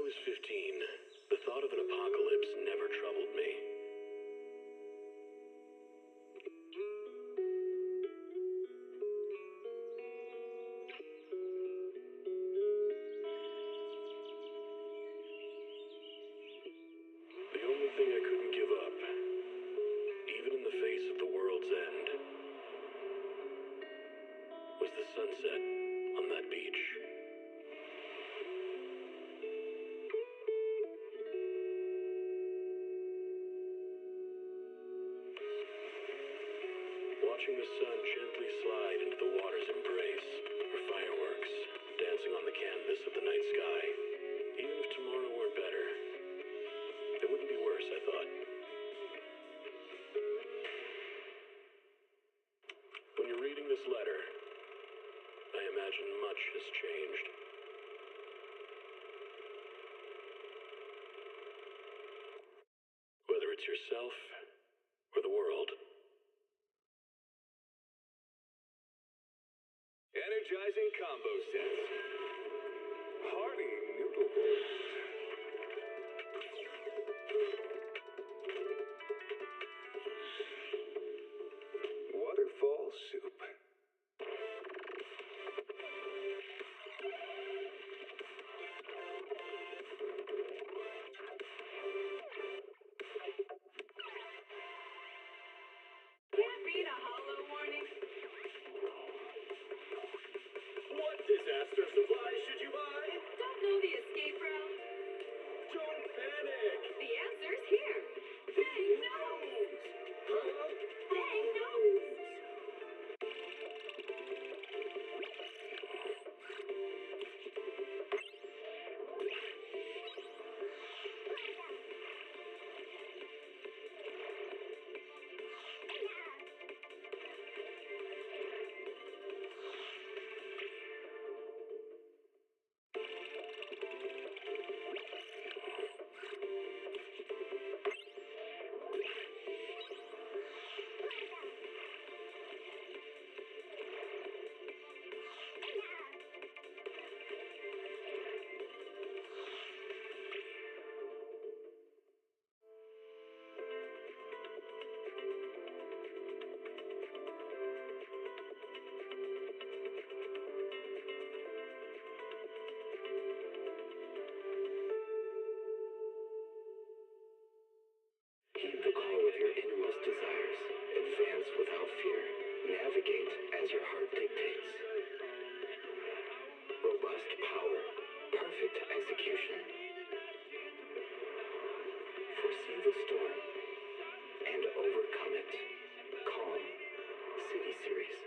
was 15, the thought of an apocalypse never troubled me. The only thing I couldn't give up, even in the face of the world's end, was the sunset on that beach. Watching the sun gently slide into the water's embrace, or fireworks dancing on the canvas of the night sky. Even if tomorrow weren't better, it wouldn't be worse, I thought. When you're reading this letter, I imagine much has changed. Whether it's yourself or the world. Energizing combo sets. Hearty noodle bowls. Waterfall soup. Can't read a hollow warning. What disaster supplies should you buy? Don't know the escape route. Don't panic. The answer's here. Bang nose. Huh? Bang nose. Heed the call of your innermost desires. Advance without fear. Navigate as your heart dictates. Robust power. Perfect execution. Foresee the storm and overcome it. Calm. City Series.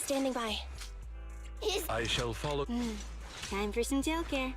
standing by. I shall follow. Time for some tail care.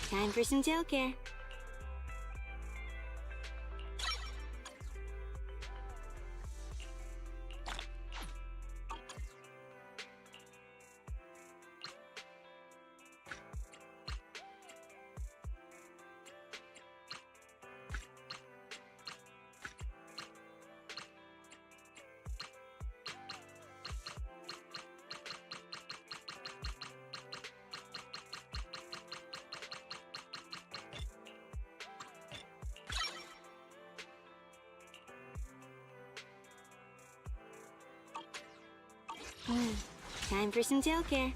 Time for some tail care. Time for some tail care.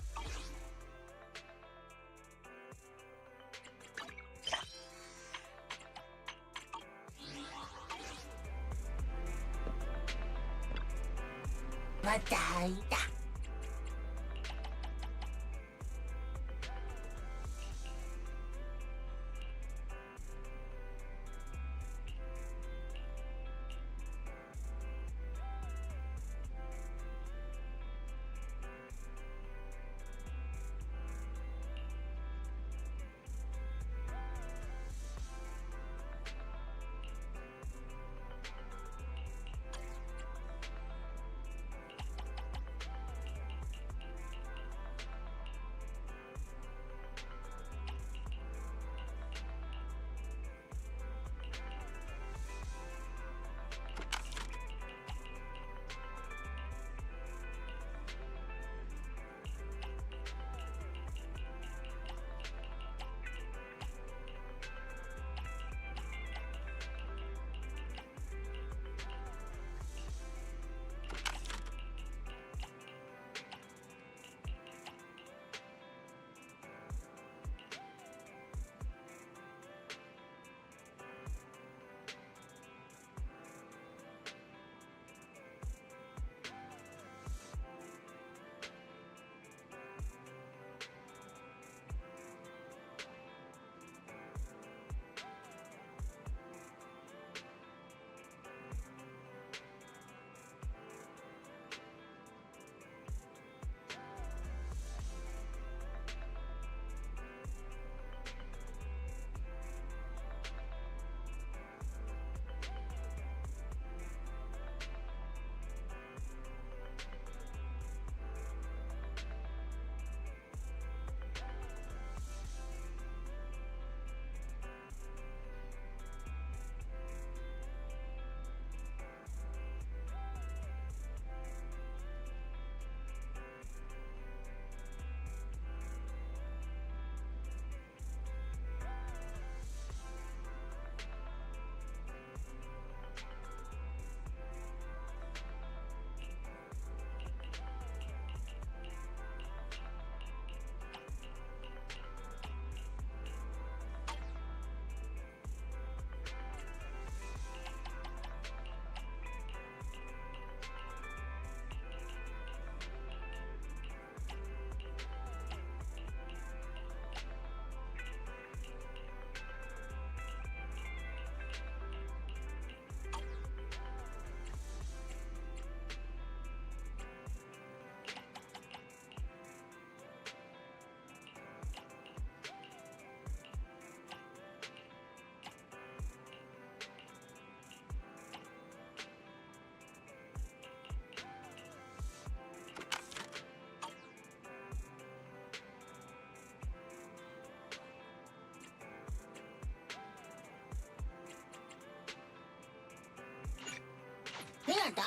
Mierda.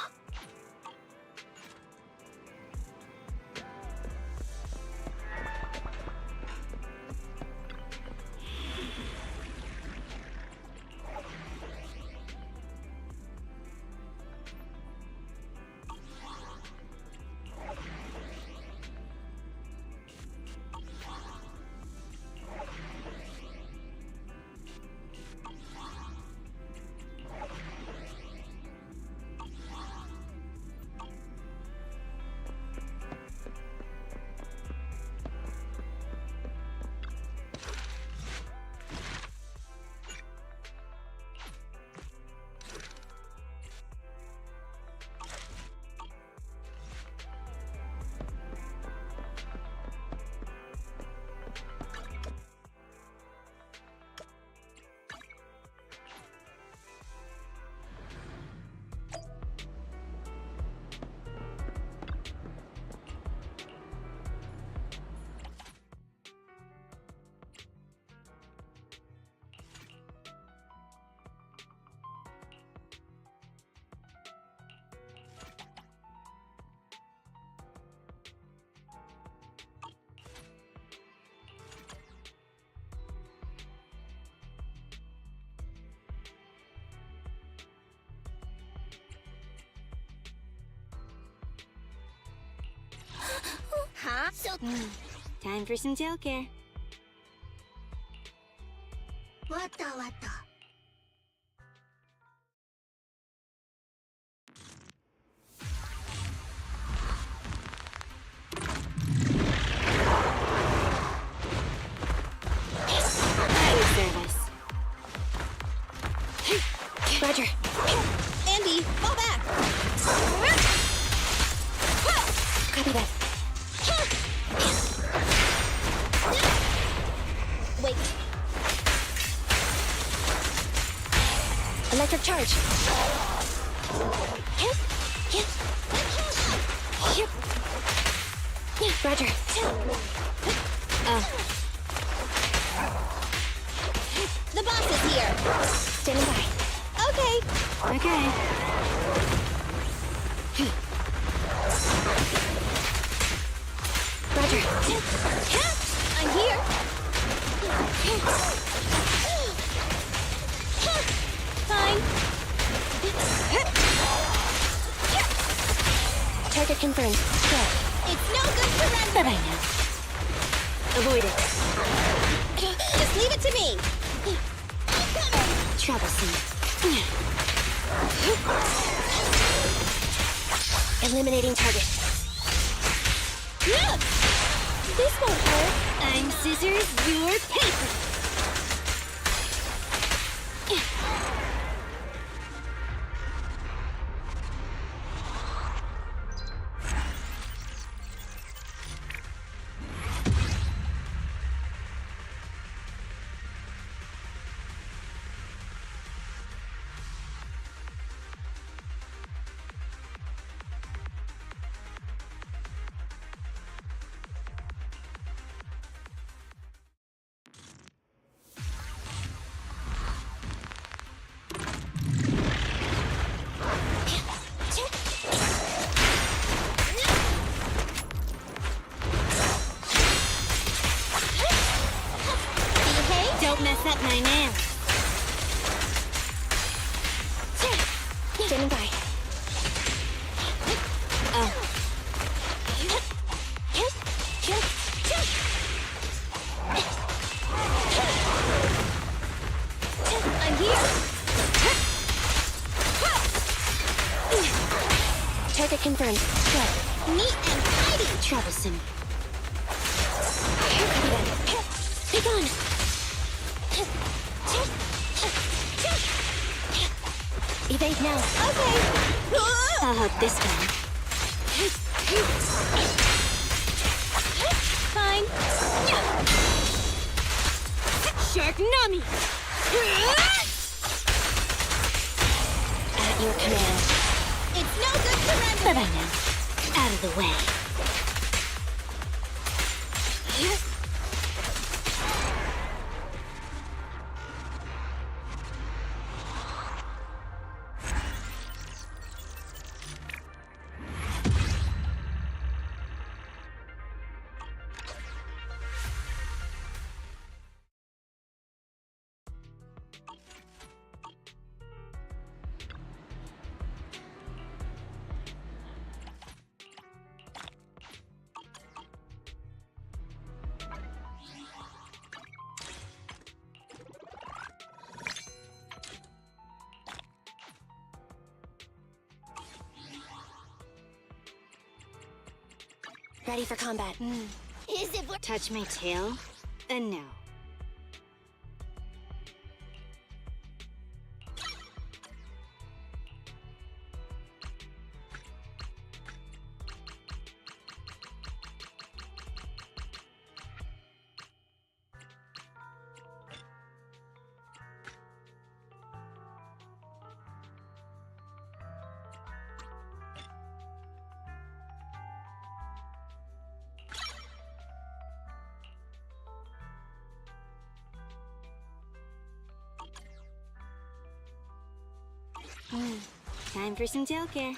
Huh? So Time for some tail care. わったわった。Service. Roger. Andy, fall back. Copy that. Wait. Electric charge. Roger. The boss is here. Standing by. Okay. Okay. Roger. I'm here. Fine. Target confirmed. Go. It's no good surrender. Bye-bye now. Avoid it. Just leave it to me. Troublesome. Eliminating target. This won't hurt. I'm scissors, you're paper. Don't mess up my nails. Standing by. I'm here. Target confirmed. Go. Neat and tidy. Troublesome. Be gone. Evade now. Okay. I'll hug this one. Fine. Shark Nami! At your command. It's no good surrender. Bye-bye now. Out of the way. Ready for combat. Is it worth? Touch my tail? And no. Time for some tail care.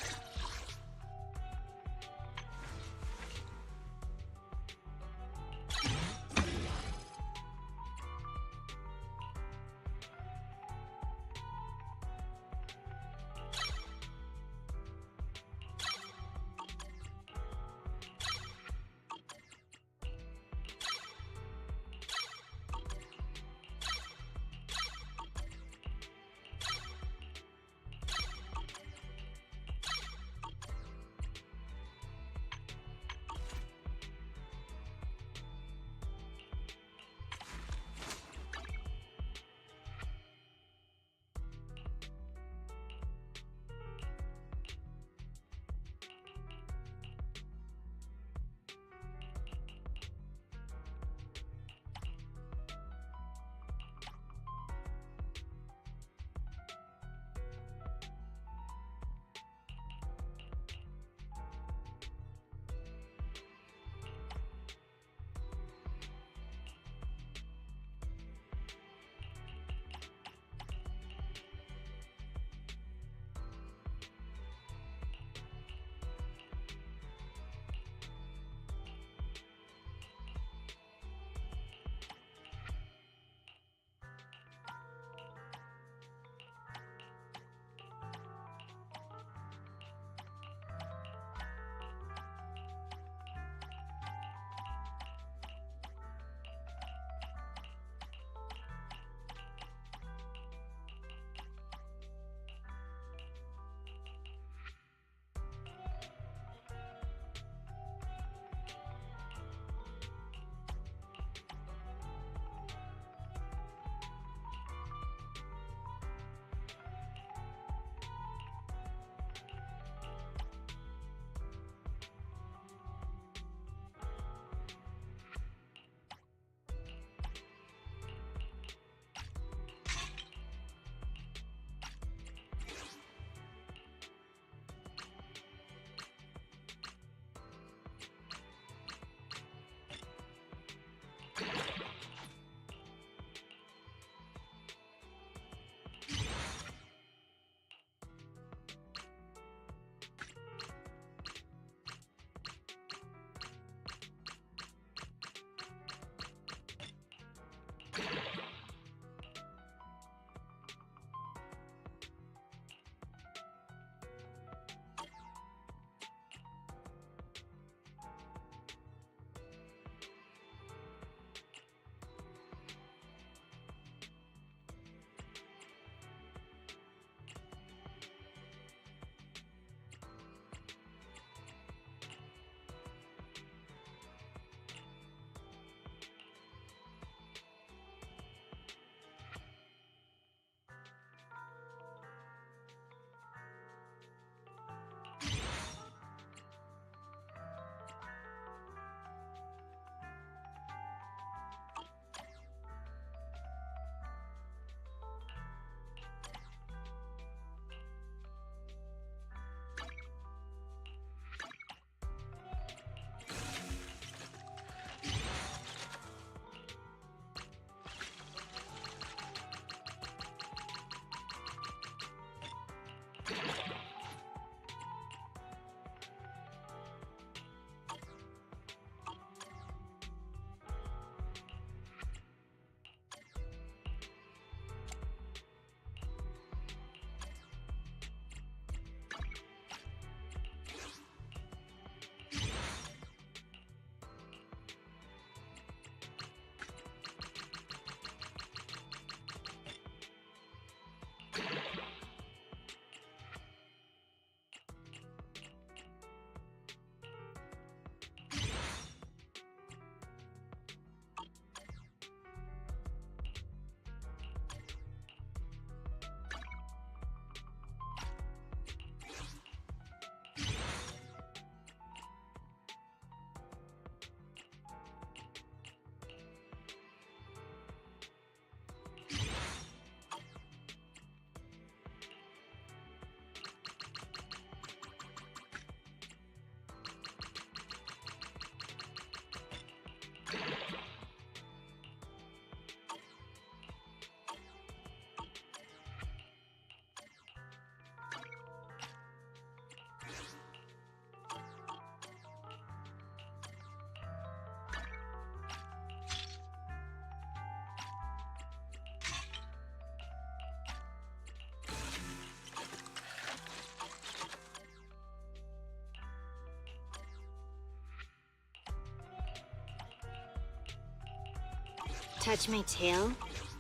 Touch my tail,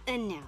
and now.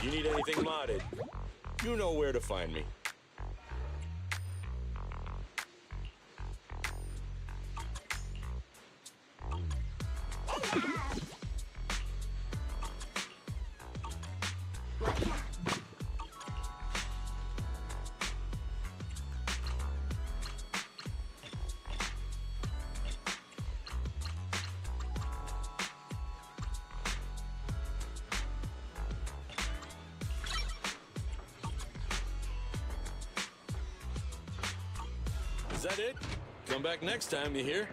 If you need anything modded, you know where to find me. Is that it? Come back next time, you hear?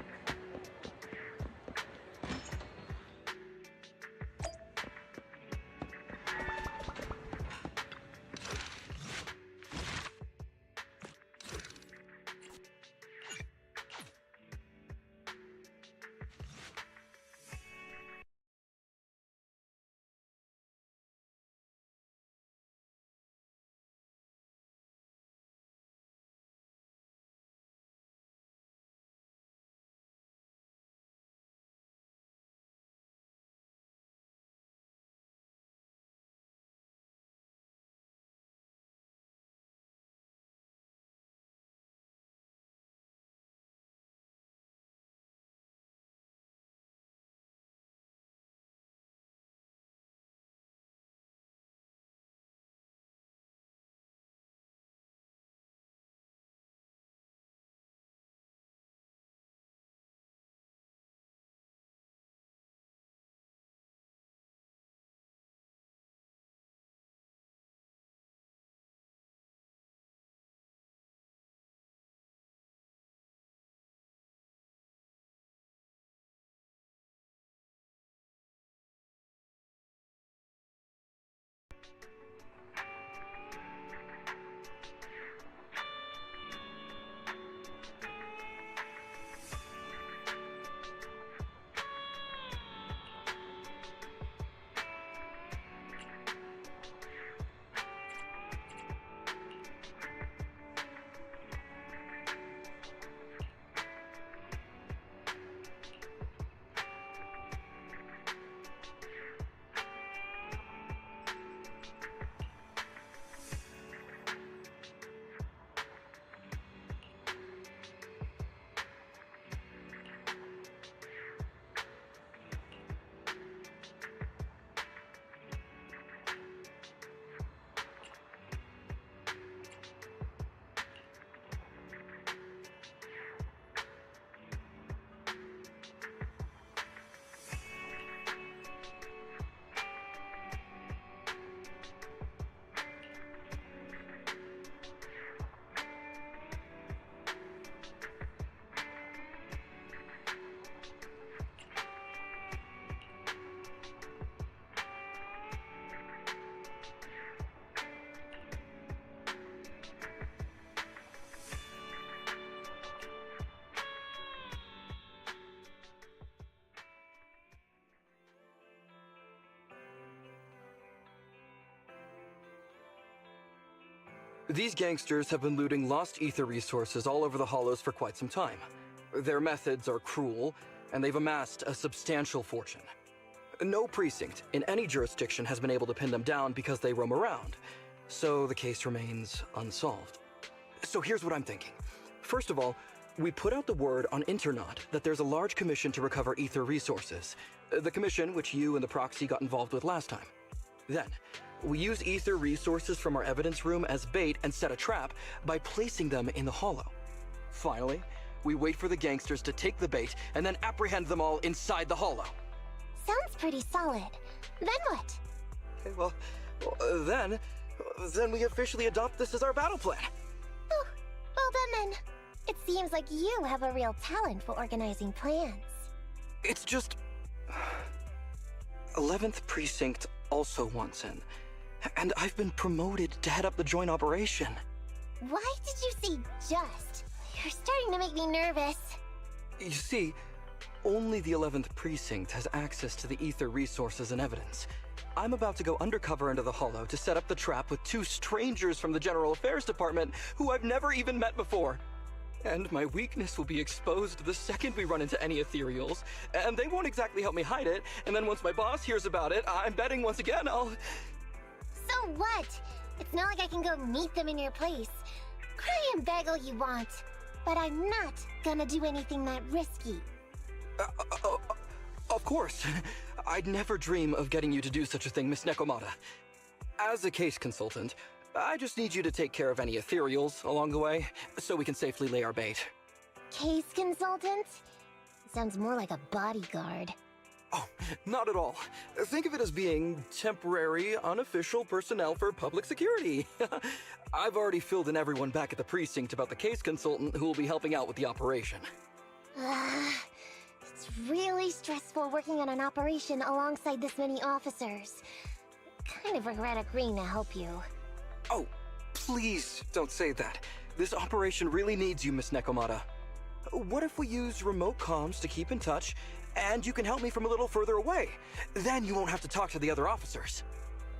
These gangsters have been looting lost ether resources all over the hollows for quite some time. Their methods are cruel, and they've amassed a substantial fortune. No precinct in any jurisdiction has been able to pin them down because they roam around, so the case remains unsolved. So here's what I'm thinking. First of all, we put out the word on Internaut that there's a large commission to recover ether resources. The commission which you and the proxy got involved with last time. Then, we use ether resources from our evidence room as bait and set a trap by placing them in the hollow. Finally, we wait for the gangsters to take the bait and then apprehend them all inside the hollow. Sounds pretty solid. Then what? Okay, well, then we officially adopt this as our battle plan. Oh, well then. It seems like you have a real talent for organizing plans. It's just... 11th Precinct also wants in, and I've been promoted to head up the joint operation. Why did you say just? You're starting to make me nervous. You see, only the 11th Precinct has access to the ether resources and evidence. I'm about to go undercover into the hollow to set up the trap with 2 strangers from the General Affairs Department who I've never even met before. And my weakness will be exposed the second we run into any ethereals, and they won't exactly help me hide it, and then once my boss hears about it, I'm betting once again I'll... So what? It's not like I can go meet them in your place. Cry and beg all you want, but I'm not gonna do anything that risky. Of course. I'd never dream of getting you to do such a thing, Miss Nekomata. As a case consultant, I just need you to take care of any ethereals along the way, so we can safely lay our bait. Case consultant? Sounds more like a bodyguard. Oh, not at all. Think of it as being temporary, unofficial personnel for public security. I've already filled in everyone back at the precinct about the case consultant who will be helping out with the operation. It's really stressful working on an operation alongside this many officers. Kind of regret agreeing to help you. Oh, please don't say that. This operation really needs you, Miss Nekomata. What if we use remote comms to keep in touch, and you can help me from a little further away? Then you won't have to talk to the other officers.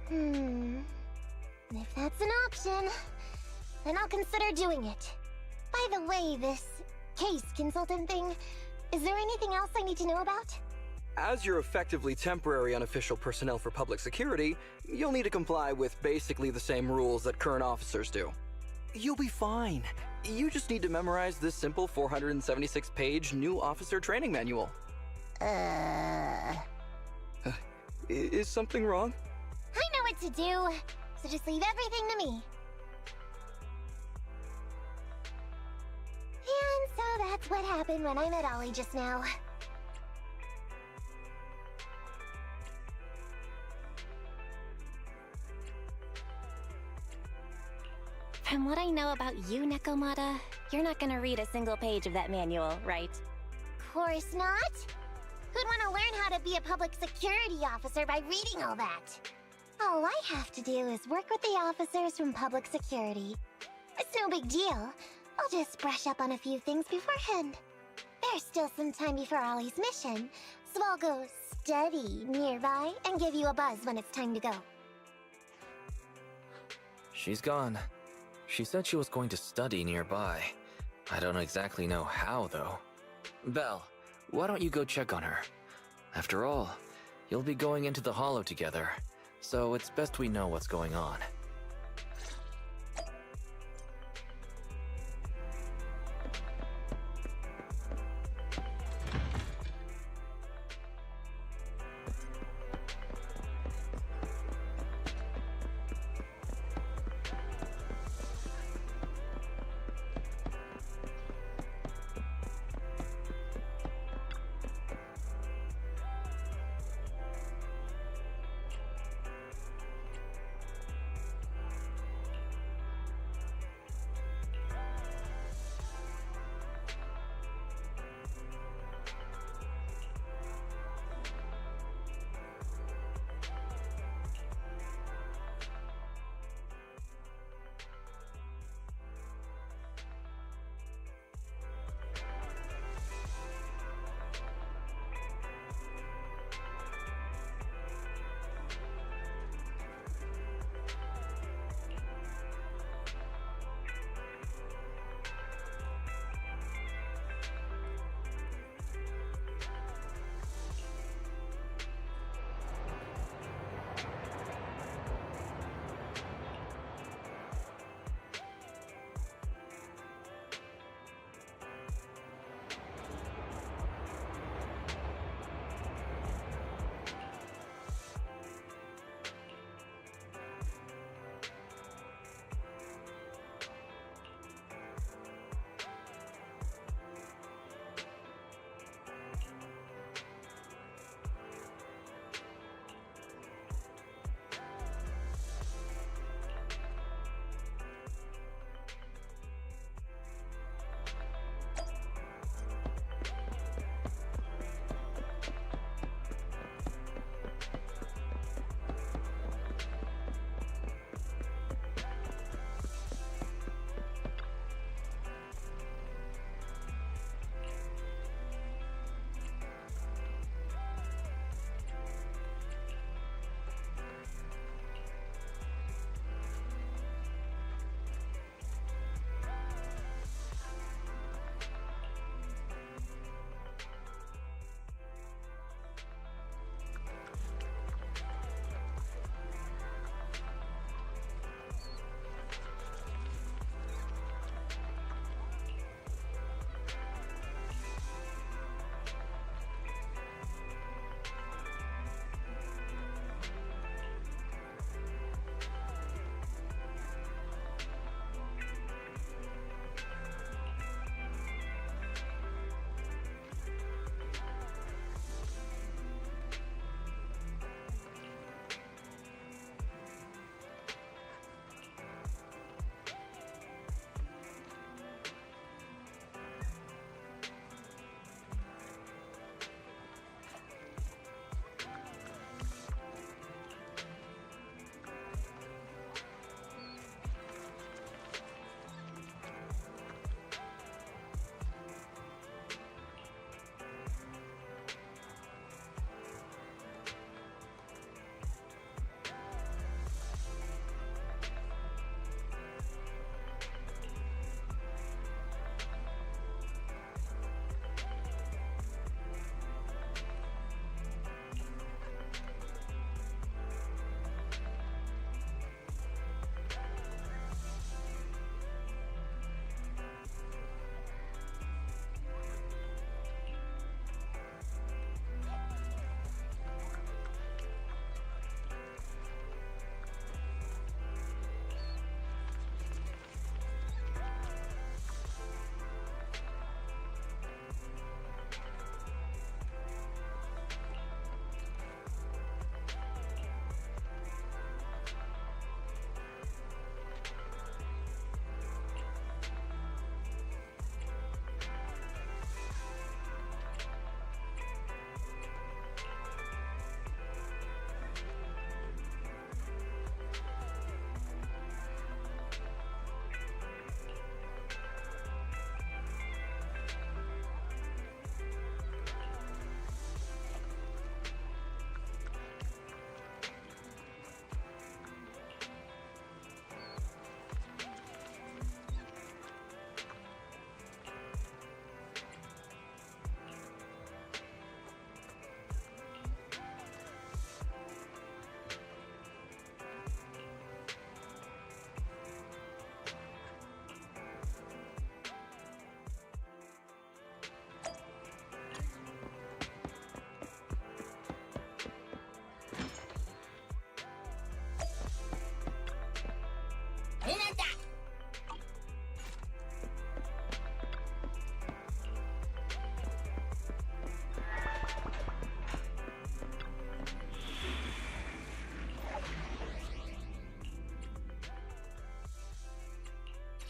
If that's an option, then I'll consider doing it. By the way, this case consultant thing, is there anything else I need to know about? As you're effectively temporary unofficial personnel for public security, you'll need to comply with basically the same rules that current officers do. You'll be fine. You just need to memorize this simple 476-page new officer training manual. Is something wrong? I know what to do, so just leave everything to me. And so that's what happened when I met Ollie just now. From what I know about you, Nekomata, you're not gonna read a single page of that manual, right? Course not. Who'd want to learn how to be a public security officer by reading all that? All I have to do is work with the officers from public security. It's no big deal. I'll just brush up on a few things beforehand. There's still some time before Ollie's mission, so I'll go study nearby and give you a buzz when it's time to go. She's gone. She said she was going to study nearby. I don't exactly know how, though. Belle, why don't you go check on her? After all, you'll be going into the hollow together, so it's best we know what's going on.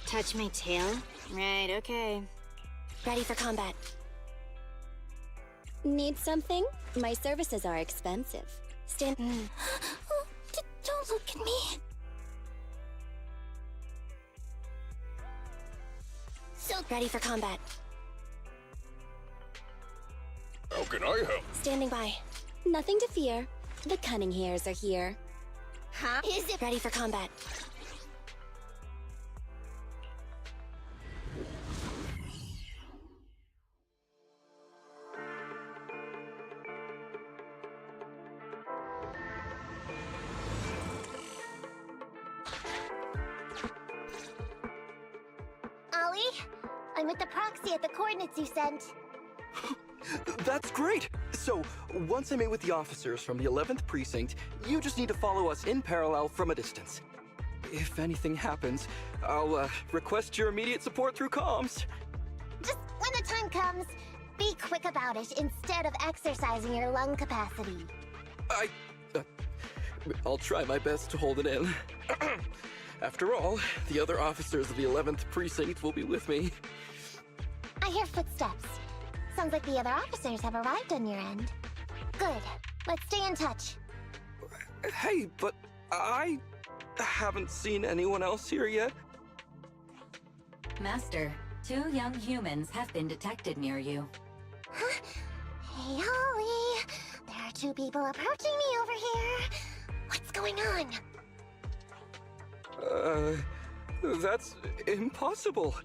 Touch my tail? Right, okay. Ready for combat. Need something? My services are expensive. Don't look at me. So ready for combat. How can I help? Standing by. Nothing to fear. The cunning hairs are here. Huh? Is it ready for combat? Ollie, I'm with the proxy at the coordinates you sent. That's great! So, once I'm in with the officers from the 11th Precinct, you just need to follow us in parallel from a distance. If anything happens, I'll request your immediate support through comms. Just when the time comes, be quick about it instead of exercising your lung capacity. I'll try my best to hold it in. After all, the other officers of the 11th Precinct will be with me. I hear footsteps. Sounds like the other officers have arrived on your end. Good. Let's stay in touch. Hey, but I haven't seen anyone else here yet. Master, 2 young humans have been detected near you. Huh? Hey, Ollie. There are 2 people approaching me over here. What's going on? That's impossible.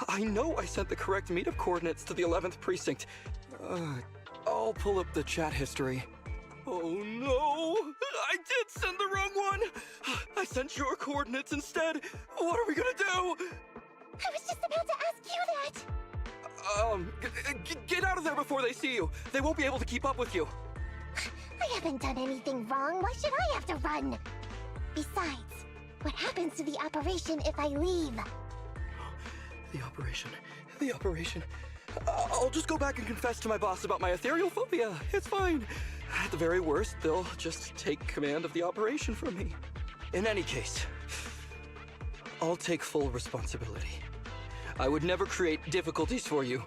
I know I sent the correct meetup coordinates to the 11th Precinct. I'll pull up the chat history. Oh no! I did send the wrong one! I sent your coordinates instead! What are we gonna do? I was just about to ask you that! Get out of there before they see you! They won't be able to keep up with you! I haven't done anything wrong. Why should I have to run? Besides, what happens to the operation if I leave? The operation. I'll just go back and confess to my boss about my ethereal phobia. It's fine. At the very worst, they'll just take command of the operation from me. In any case, I'll take full responsibility. I would never create difficulties for you.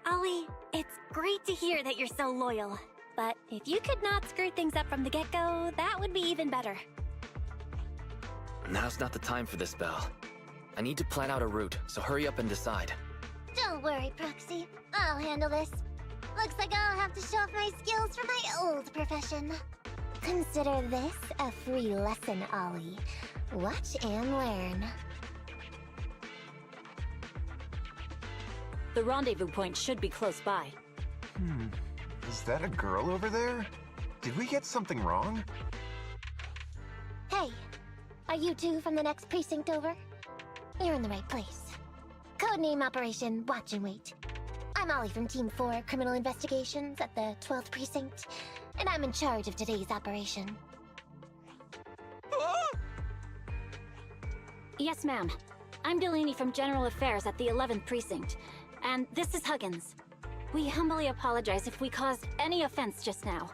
Ollie, it's great to hear that you're so loyal. But if you could not screw things up from the get-go, that would be even better. Now's not the time for this, Belle. I need to plan out a route, so hurry up and decide. Don't worry, Proxy. I'll handle this. Looks like I'll have to show off my skills from my old profession. Consider this a free lesson, Ollie. Watch and learn. The rendezvous point should be close by. Is that a girl over there? Did we get something wrong? Hey, are you 2 from the next precinct over? You're in the right place. Codename Operation Watch and Wait. I'm Ollie from Team 4 Criminal Investigations at the 12th Precinct, and I'm in charge of today's operation. Yes, ma'am. I'm Delaney from General Affairs at the 11th Precinct, and this is Huggins. We humbly apologize if we caused any offense just now.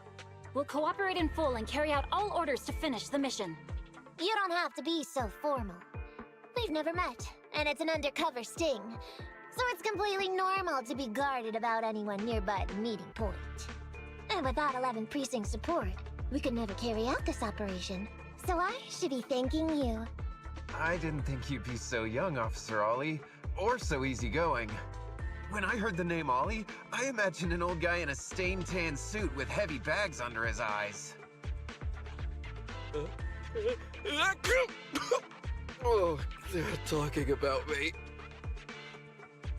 We'll cooperate in full and carry out all orders to finish the mission. You don't have to be so formal. We've never met, and it's an undercover sting, so it's completely normal to be guarded about anyone nearby the meeting point. And without 11th Precinct support, we could never carry out this operation, so I should be thanking you. I didn't think you'd be so young, Officer Ollie, or so easygoing. When I heard the name Ollie, I imagined an old guy in a stained tan suit with heavy bags under his eyes. Oh, they're talking about me.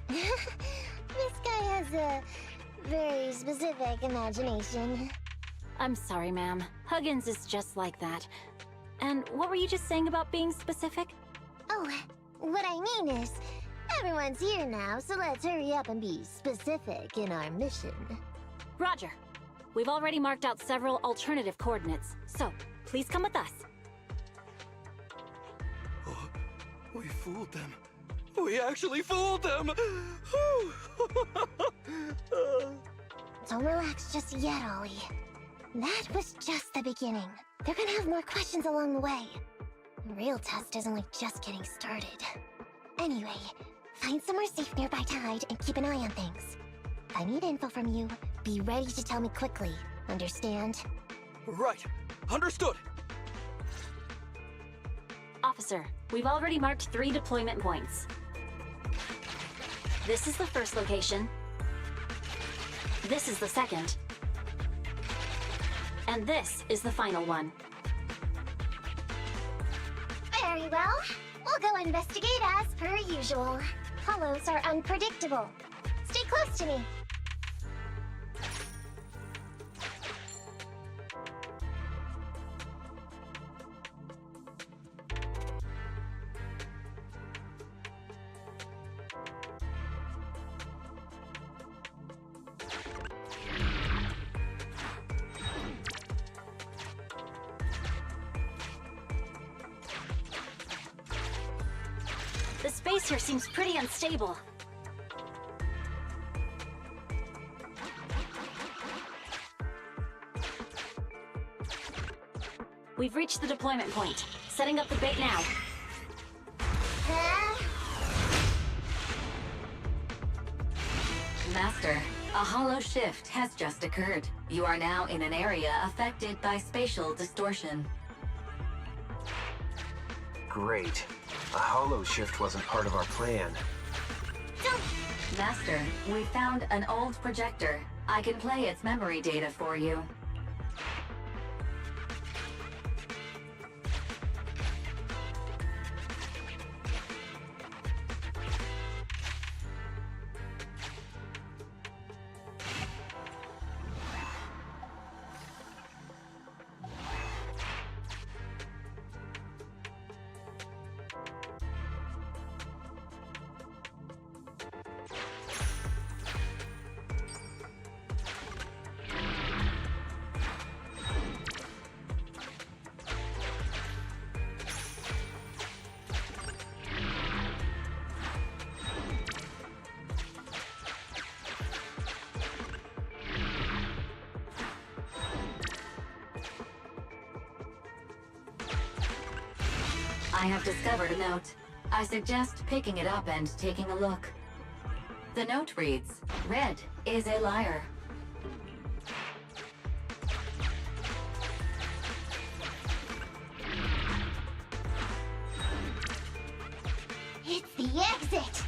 This guy has a very specific imagination. I'm sorry, ma'am. Huggins is just like that. And what were you just saying about being specific? Oh, what I mean is, everyone's here now, so let's hurry up and be specific in our mission. Roger. We've already marked out several alternative coordinates, so please come with us. Oh, we fooled them. We actually fooled them! Don't relax just yet, Ollie. That was just the beginning. They're gonna have more questions along the way. The real test isn't like just getting started. Anyway, find somewhere safe nearby to hide and keep an eye on things. If I need info from you, be ready to tell me quickly. Understand? Right. Understood. Officer, we've already marked 3 deployment points. This is the first location. This is the second. And this is the final one. Very well. We'll go investigate as per usual. Hollows are unpredictable. Stay close to me. The space here seems pretty unstable. We've reached the deployment point. Setting up the bait now. Master, a hollow shift has just occurred. You are now in an area affected by spatial distortion. Great. A hollow shift wasn't part of our plan. Master, we found an old projector. I can play its memory data for you. I have discovered a note. I suggest picking it up and taking a look. The note reads, "Red is a liar." It's the exit!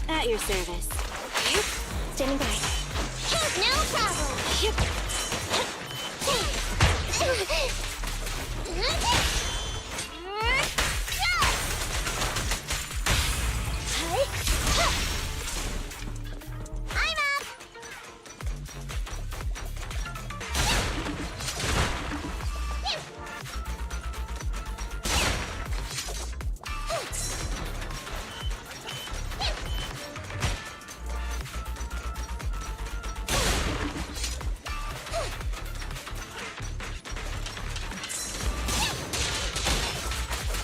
At your service. Standing by. No problem!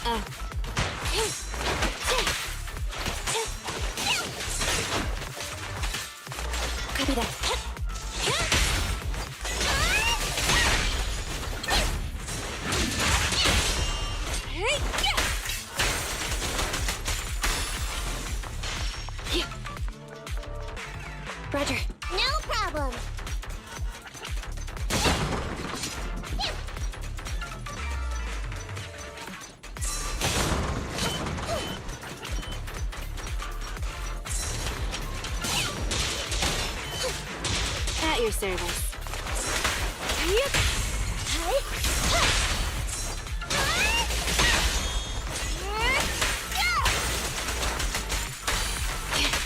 I'm up! Copy that. Roger. No problem! At your service. Yep.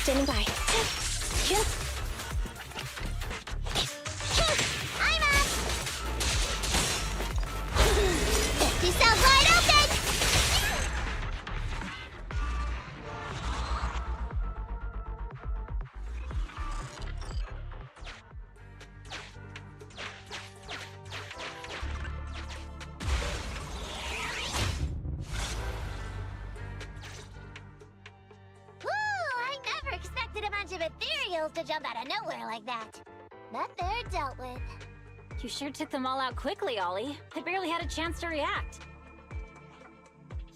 Standing by. I'm up! Empty cell wide open! A bunch of ethereals to jump out of nowhere like that. But they're dealt with. You sure took them all out quickly, Ollie. I barely had a chance to react.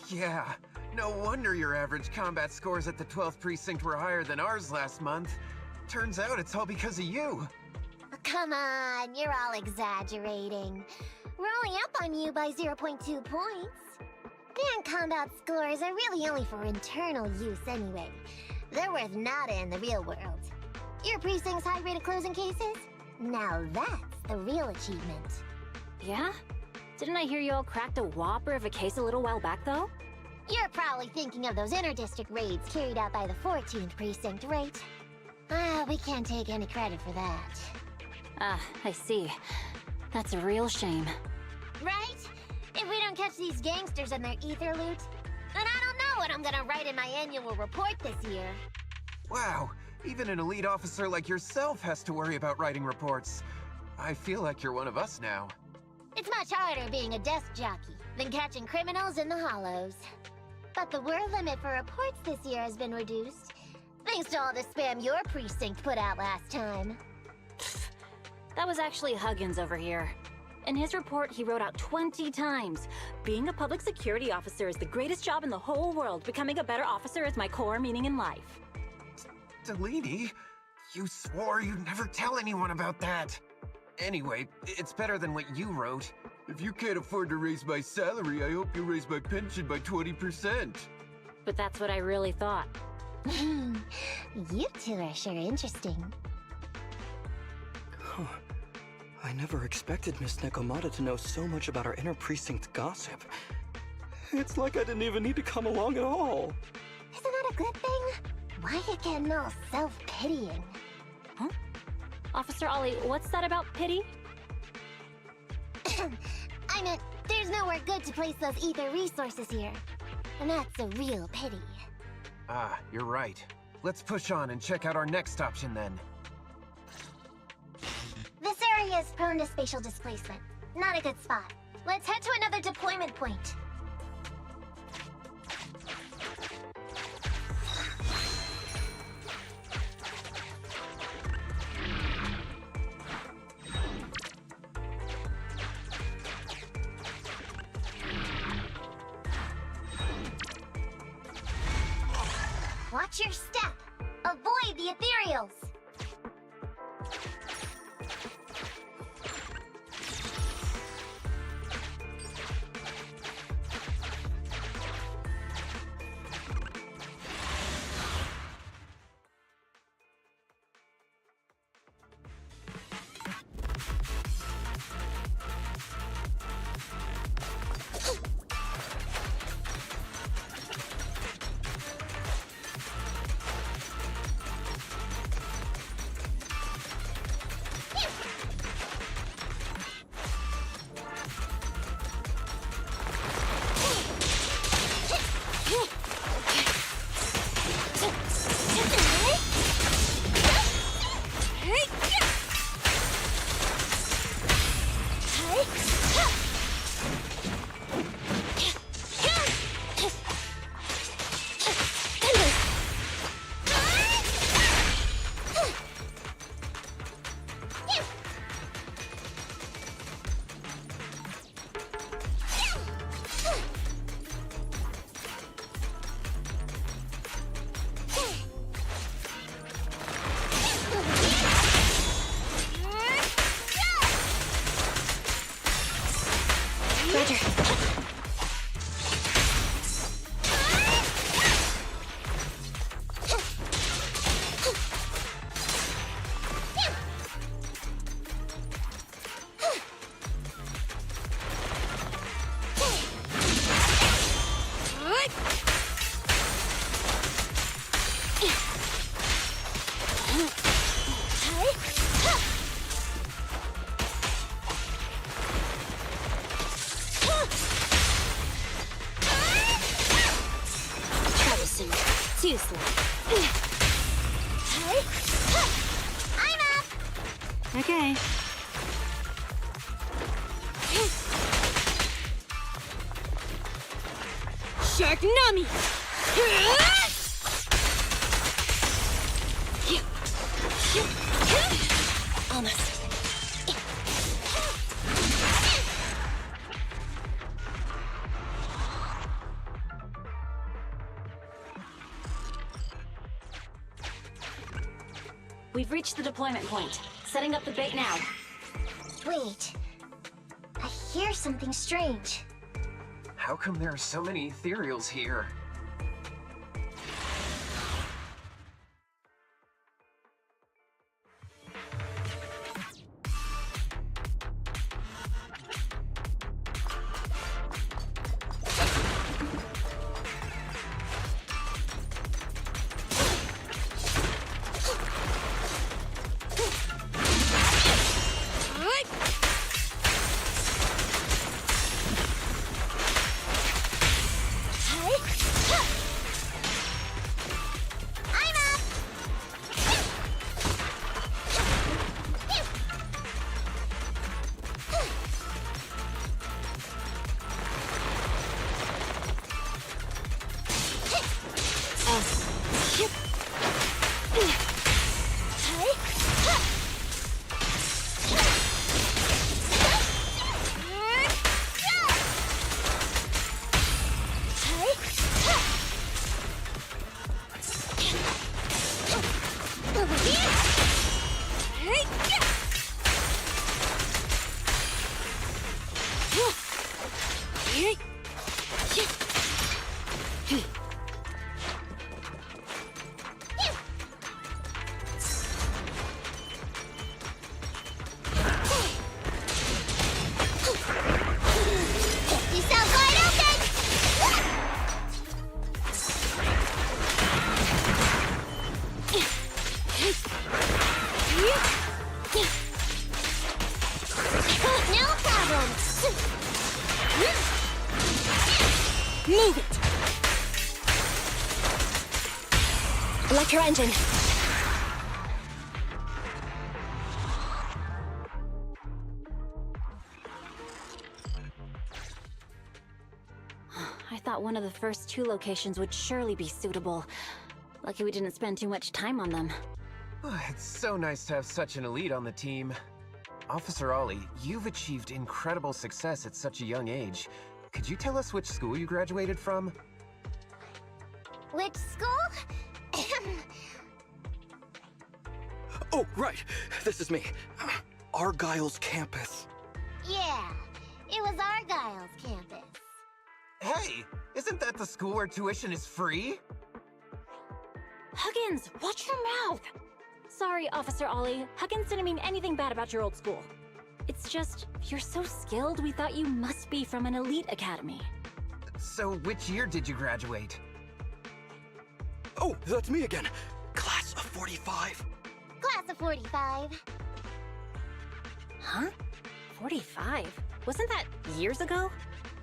Yeah, no wonder your average combat scores at the 12th precinct were higher than ours last month. Turns out it's all because of you. Come on, you're all exaggerating. We're only up on you by 0.2 points. And combat scores are really only for internal use anyway. They're worth nada in the real world. Your precinct's high rate of closing cases? Now that's the real achievement. Yeah? Didn't I hear you all cracked a whopper of a case a little while back, though? You're probably thinking of those inter-district raids carried out by the 14th precinct, right? We can't take any credit for that. Ah, I see. That's a real shame. Right? If we don't catch these gangsters and their ether loot, then I don't know what I'm gonna write in my annual report this year. Wow, even an elite officer like yourself has to worry about writing reports. I feel like you're one of us now. It's much harder being a desk jockey than catching criminals in the hollows. But the word limit for reports this year has been reduced, thanks to all the spam your precinct put out last time. That was actually Huggins over here. In his report, he wrote out 20 times. Being a public security officer is the greatest job in the whole world. Becoming a better officer is my core meaning in life. Delaney, you swore you'd never tell anyone about that. Anyway, it's better than what you wrote. If you can't afford to raise my salary, I hope you raise my pension by 20%. But that's what I really thought. You two are sure interesting. Huh. I never expected Miss Nekomata to know so much about our inter-precinct gossip. It's like I didn't even need to come along at all. Isn't that a good thing? Why you getting all self-pitying? Huh? Officer Ollie, what's that about pity? I meant, there's nowhere good to place those ether resources here. And that's a real pity. Ah, you're right. Let's push on and check out our next option then. This area is prone to spatial displacement. Not a good spot. Let's head to another deployment point. Watch your step. Avoid the ethereals. Okay. Sharknami! Almost. We've reached the deployment point. Setting up the bait now. Wait. I hear something strange. How come there are so many ethereals here? Move it! Electro engine. I thought one of the first two locations would surely be suitable. Lucky we didn't spend too much time on them. It's so nice to have such an elite on the team. Officer Ollie, you've achieved incredible success at such a young age. Could you tell us which school you graduated from? Which school? Oh, right. This is me. Argyle's campus. Yeah, it was Argyle's campus. Hey, isn't that the school where tuition is free? Huggins, watch your mouth! Sorry, Officer Ollie. Huggins didn't mean anything bad about your old school. It's just, you're so skilled, we thought you must be from an elite academy. So which year did you graduate? Oh, that's me again. Class of 45. Class of 45. Huh? 45? Wasn't that years ago?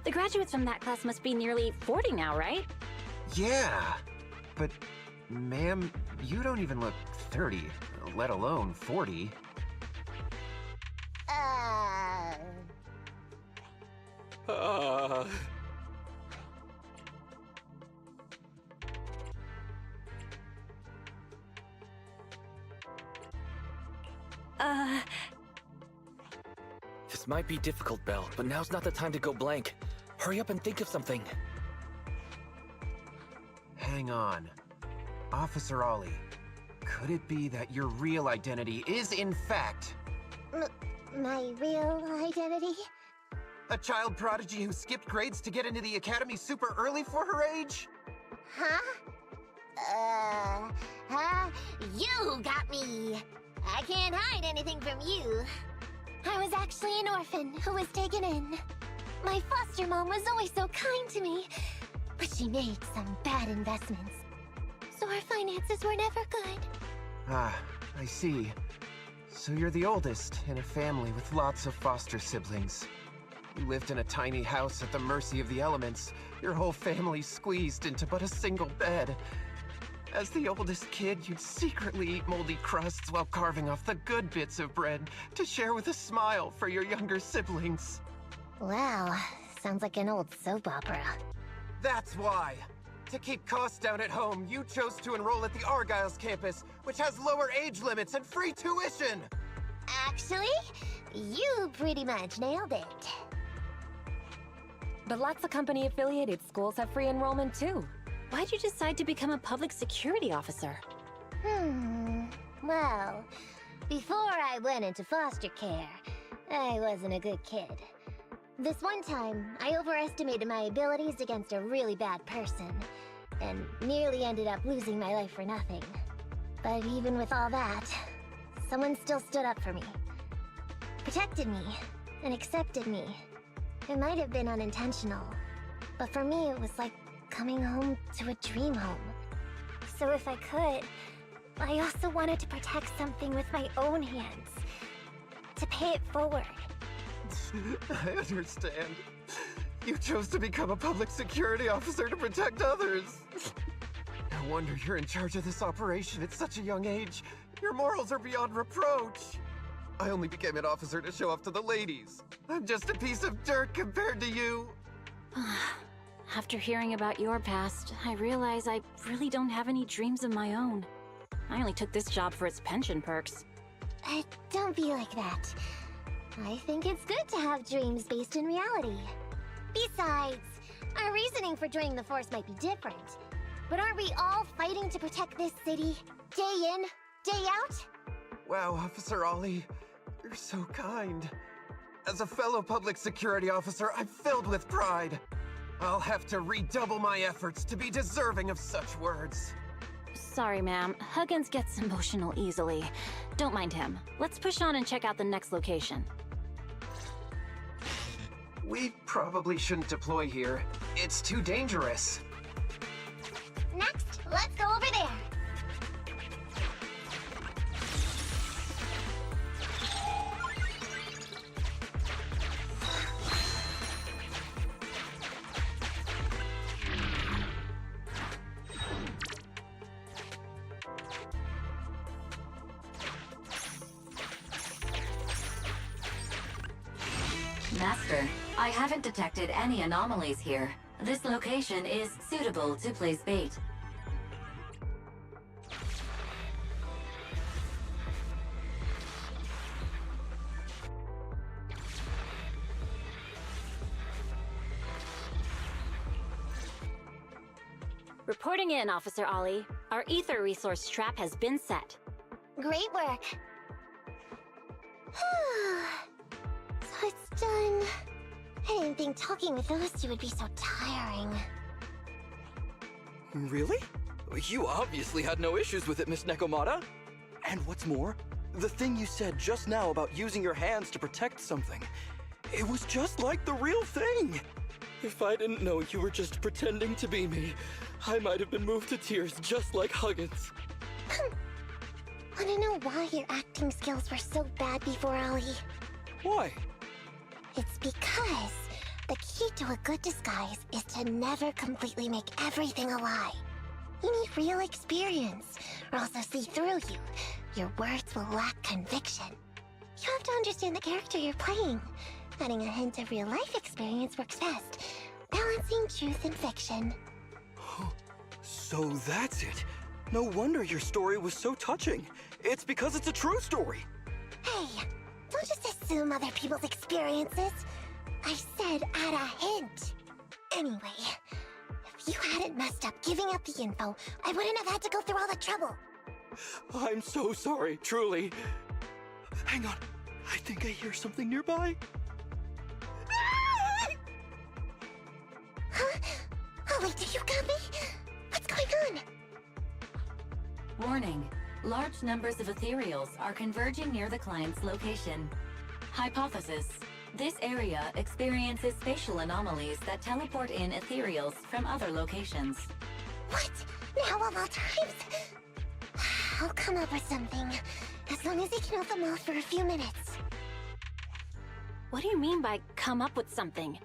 The graduates from that class must be nearly 40 now, right? Yeah, but ma'am, you don't even look 30, let alone 40. This might be difficult, Belle, but now's not the time to go blank. Hurry up and think of something. Hang on. Officer Ollie, could it be that your real identity is, in fact... My real identity? A child prodigy who skipped grades to get into the academy super early for her age? You got me! I can't hide anything from you. I was actually an orphan who was taken in. My foster mom was always so kind to me, but she made some bad investments. So our finances were never good. Ah, I see. So you're the oldest in a family with lots of foster siblings. You lived in a tiny house at the mercy of the elements, your whole family squeezed into but a single bed. As the oldest kid, you'd secretly eat moldy crusts while carving off the good bits of bread to share with a smile for your younger siblings. Wow, sounds like an old soap opera. That's why. To keep costs down at home, you chose to enroll at the Argyle's campus, which has lower age limits and free tuition! Actually, you pretty much nailed it. But lots of company-affiliated schools have free enrollment too. Why'd you decide to become a public security officer? Well, before I went into foster care, I wasn't a good kid. This one time, I overestimated my abilities against a really bad person, and nearly ended up losing my life for nothing. But even with all that, someone still stood up for me. Protected me, and accepted me. It might have been unintentional, but for me it was like coming home to a dream home. So if I could, I also wanted to protect something with my own hands. To pay it forward. I understand. You chose to become a public security officer to protect others. No wonder you're in charge of this operation at such a young age. Your morals are beyond reproach. I only became an officer to show off to the ladies. I'm just a piece of dirt compared to you. After hearing about your past, I realize I really don't have any dreams of my own. I only took this job for its pension perks. Don't be like that. I think it's good to have dreams based in reality. Besides, our reasoning for joining the Force might be different. But aren't we all fighting to protect this city, day in, day out? Wow, Officer Ollie, you're so kind. As a fellow public security officer, I'm filled with pride. I'll have to redouble my efforts to be deserving of such words. Sorry, ma'am. Huggins gets emotional easily. Don't mind him. Let's push on and check out the next location. We probably shouldn't deploy here. It's too dangerous. Next, let's go over there. Master, I haven't detected any anomalies here. This location is suitable to place bait. Reporting in, Officer Ollie. Our ether resource trap has been set. Great work. So it's done. I didn't think talking with those two would be so tiring. Really? You obviously had no issues with it, Miss Nekomata. And what's more, the thing you said just now about using your hands to protect something, it was just like the real thing. If I didn't know you were just pretending to be me, I might have been moved to tears just like Huggins. Wanna know why your acting skills were so bad before, Ollie? Why? It's because the key to a good disguise is to never completely make everything a lie. You need real experience, or else they'll see through you. Your words will lack conviction. You have to understand the character you're playing. Adding a hint of real-life experience works best, balancing truth and fiction. So that's it. No wonder your story was so touching. It's because it's a true story. Hey, don't just assume other people's experiences. I said add a hint. Anyway, if you hadn't messed up giving up the info, I wouldn't have had to go through all the trouble. I'm so sorry, truly. Hang on, I think I hear something nearby. Huh? Ollie, did you got me? What's going on? Warning. Large numbers of ethereals are converging near the client's location. Hypothesis. This area experiences spatial anomalies that teleport in ethereals from other locations. What? Now of all times? I'll come up with something, as long as he can hold them off for a few minutes. What do you mean by come up with something?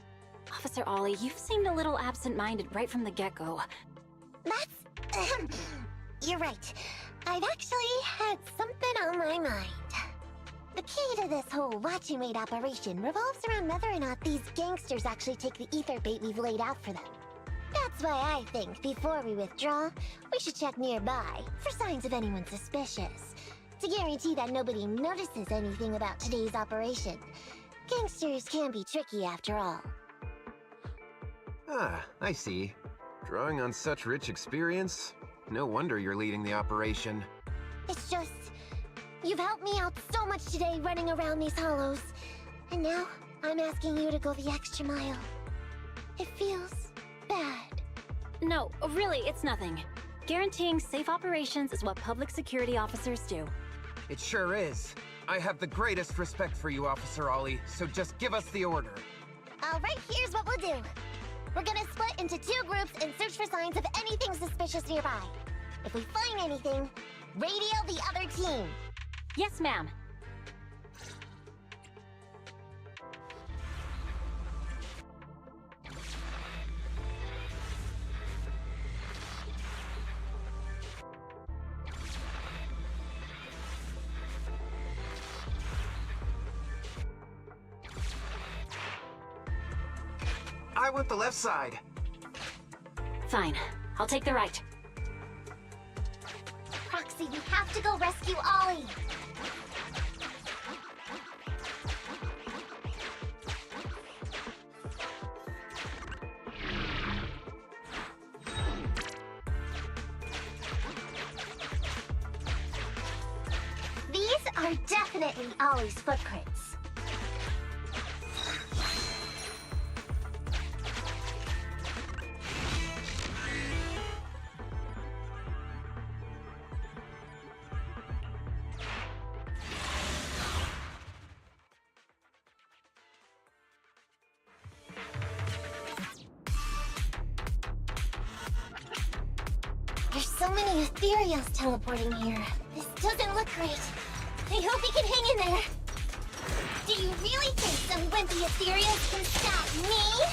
Officer Ollie, you've seemed a little absent-minded right from the get-go. That's... you're right. I've actually had something on my mind. The key to this whole watch and wait operation revolves around whether or not these gangsters actually take the ether bait we've laid out for them. That's why I think before we withdraw, we should check nearby for signs of anyone suspicious, to guarantee that nobody notices anything about today's operation. Gangsters can be tricky after all. Ah, I see. Drawing on such rich experience, no wonder you're leading the operation. It's just, you've helped me out so much today running around these hollows. And now, I'm asking you to go the extra mile. It feels bad. No, really, it's nothing. Guaranteeing safe operations is what public security officers do. It sure is. I have the greatest respect for you, Officer Ollie, so just give us the order. Alright, here's what we'll do. We're gonna split into 2 groups and search for signs of anything suspicious nearby. If we find anything, radio the other team. Yes, ma'am. I want the left side. Fine. I'll take the right. Proxy, you have to go rescue Ollie. These are definitely Ollie's footprints. There's so many ethereals teleporting here. This doesn't look great. I hope he can hang in there. Do you really think some wimpy ethereals can stop me?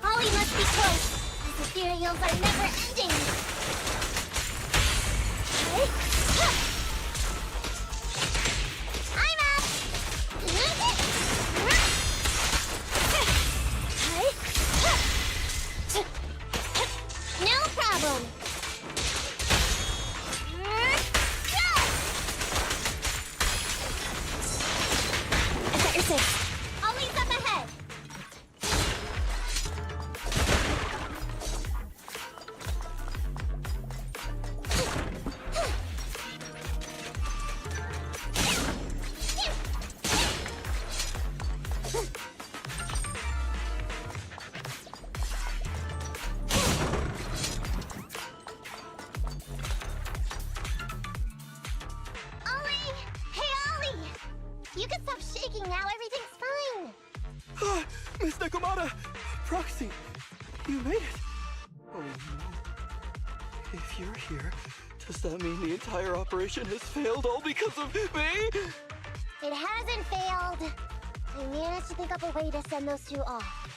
Ollie must be close. These ethereals are never ending. I'm up. No problem. I've got your 6. Ollie's up ahead. You can stop shaking now, everything's fine! Ah, Miss Nekomata! Proxy! You made it! Oh no. If you're here, does that mean the entire operation has failed all because of me? It hasn't failed. I managed to think up a way to send those 2 off.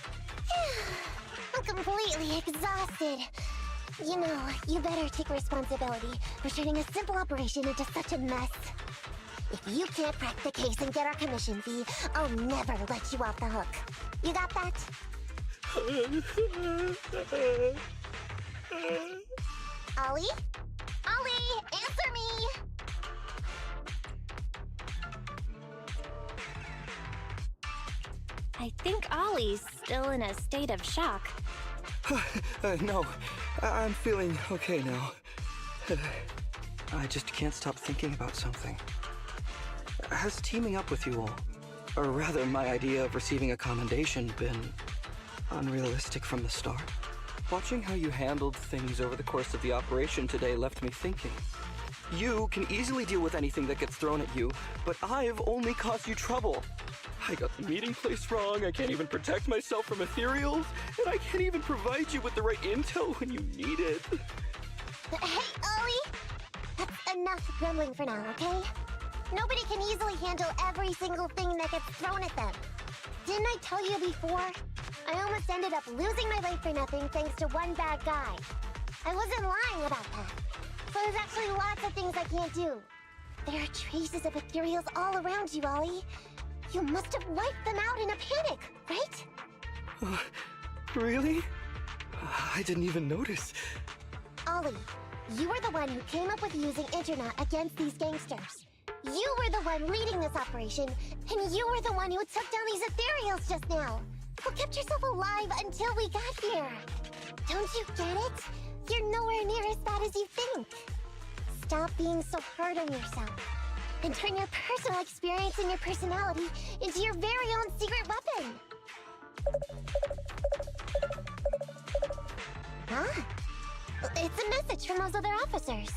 I'm completely exhausted. You know, you better take responsibility for turning a simple operation into such a mess. If you can't crack the case and get our commission fee, I'll never let you off the hook. You got that? Ollie? Ollie, answer me! I think Ollie's still in a state of shock. No, I'm feeling okay now. I just can't stop thinking about something. Has teaming up with you all, or rather my idea of receiving a commendation, been unrealistic from the start. Watching how you handled things over the course of the operation today left me thinking. You can easily deal with anything that gets thrown at you, but I've only caused you trouble. I got the meeting place wrong, I can't even protect myself from ethereals, and I can't even provide you with the right intel when you need it. Hey, Ollie! That's enough grumbling for now, okay? Nobody can easily handle every single thing that gets thrown at them. Didn't I tell you before? I almost ended up losing my life for nothing thanks to one bad guy. I wasn't lying about that. So there's actually lots of things I can't do. There are traces of ethereals all around you, Ollie. You must have wiped them out in a panic, right? Really? I didn't even notice. Ollie, you were the one who came up with using internet against these gangsters. You were the one leading this operation, and you were the one who took down these ethereals just now. Who kept yourself alive until we got here. Don't you get it? You're nowhere near as bad as you think. Stop being so hard on yourself, and turn your personal experience and your personality into your very own secret weapon. Huh? It's a message from those other officers.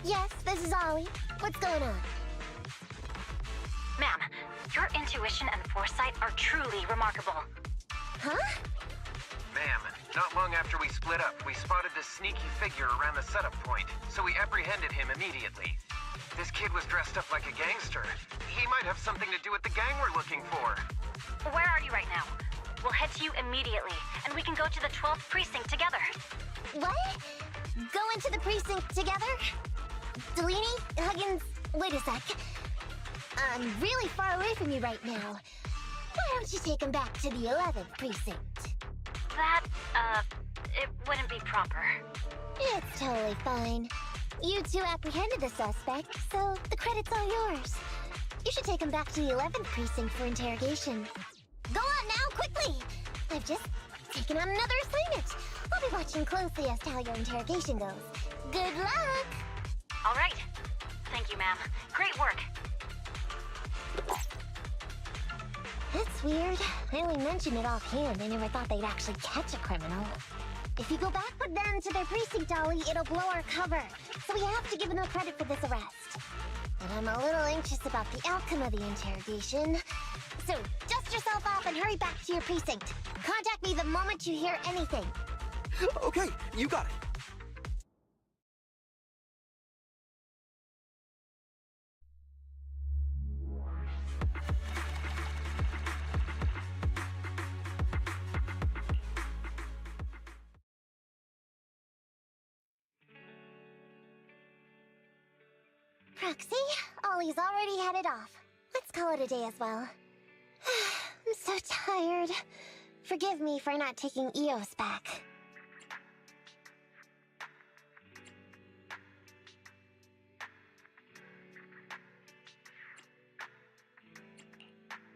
Yes, this is Ollie. What's going on? Ma'am, your intuition and foresight are truly remarkable. Huh? Ma'am, not long after we split up, we spotted this sneaky figure around the setup point, so we apprehended him immediately. This kid was dressed up like a gangster. He might have something to do with the gang we're looking for. Where are you right now? We'll head to you immediately, and we can go to the 12th precinct together. What? Go into the precinct together? Delaney? Huggins? Wait a sec. I'm really far away from you right now. Why don't you take him back to the 11th precinct? That, it wouldn't be proper. It's totally fine. You two apprehended the suspect, so the credit's all yours. You should take him back to the 11th precinct for interrogation. Go on now, quickly! I've just taken on another assignment. I'll be watching closely as to how your interrogation goes. Good luck! All right. Thank you, ma'am. Great work. That's weird. I only mentioned it offhand. I never thought they'd actually catch a criminal. If you go back with them to their precinct, Ollie, it'll blow our cover. So we have to give them credit for this arrest. But I'm a little anxious about the outcome of the interrogation. So dust yourself off and hurry back to your precinct. Contact me the moment you hear anything. Okay, you got it. Proxy, Ollie's already headed off. Let's call it a day as well. I'm so tired. Forgive me for not taking EOS back.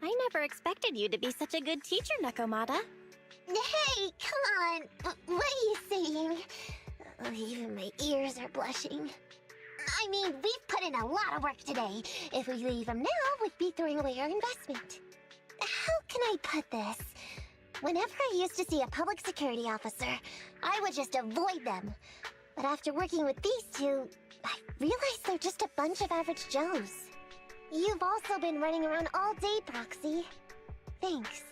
I never expected you to be such a good teacher, Nakomata. Hey, come on! What are you saying? Oh, even my ears are blushing. I mean, we've put in a lot of work today. If we leave them now, we'd be throwing away our investment. How can I put this? Whenever I used to see a public security officer, I would just avoid them. But after working with these two, I realized they're just a bunch of average Joes. You've also been running around all day, Proxy. Thanks.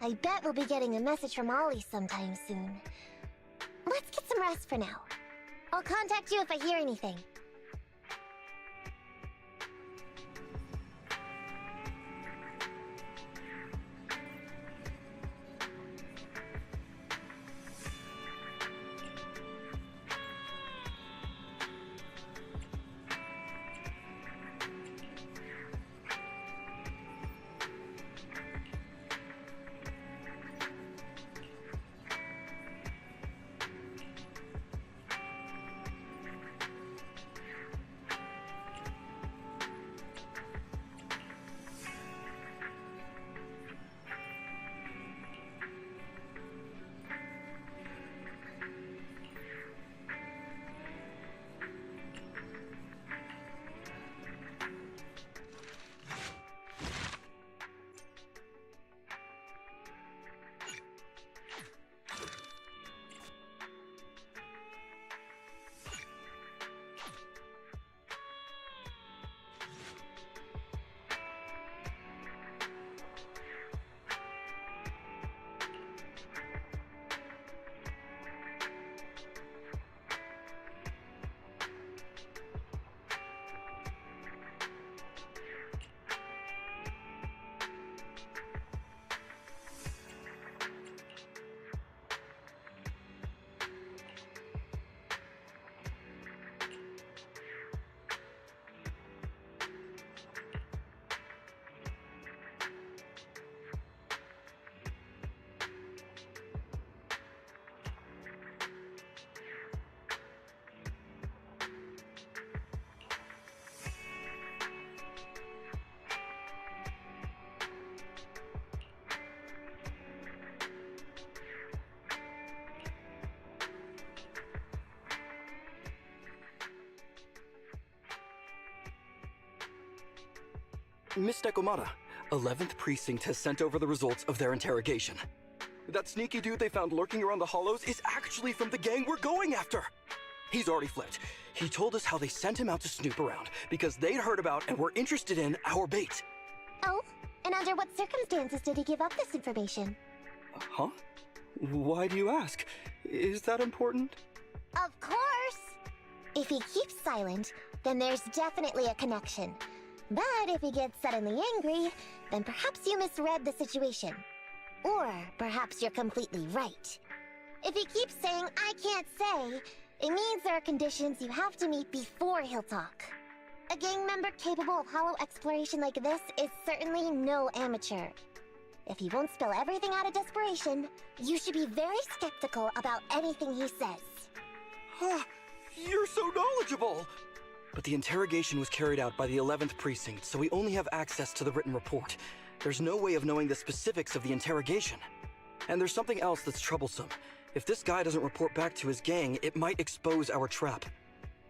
I bet we'll be getting a message from Ollie sometime soon. Let's get some rest for now. I'll contact you if I hear anything. Miss Nekomata, 11th Precinct has sent over the results of their interrogation. That sneaky dude they found lurking around the hollows is actually from the gang we're going after. He's already flipped. He told us how they sent him out to snoop around because they'd heard about and were interested in our bait. Oh? And under what circumstances did he give up this information? Huh? Why do you ask? Is that important? Of course! If he keeps silent, then there's definitely a connection. But if he gets suddenly angry, then perhaps you misread the situation. Or perhaps you're completely right. If he keeps saying, "I can't say," it means there are conditions you have to meet before he'll talk. A gang member capable of hollow exploration like this is certainly no amateur. If he won't spill everything out of desperation, you should be very skeptical about anything he says. You're so knowledgeable! But the interrogation was carried out by the 11th Precinct, so we only have access to the written report. There's no way of knowing the specifics of the interrogation. And there's something else that's troublesome. If this guy doesn't report back to his gang, it might expose our trap.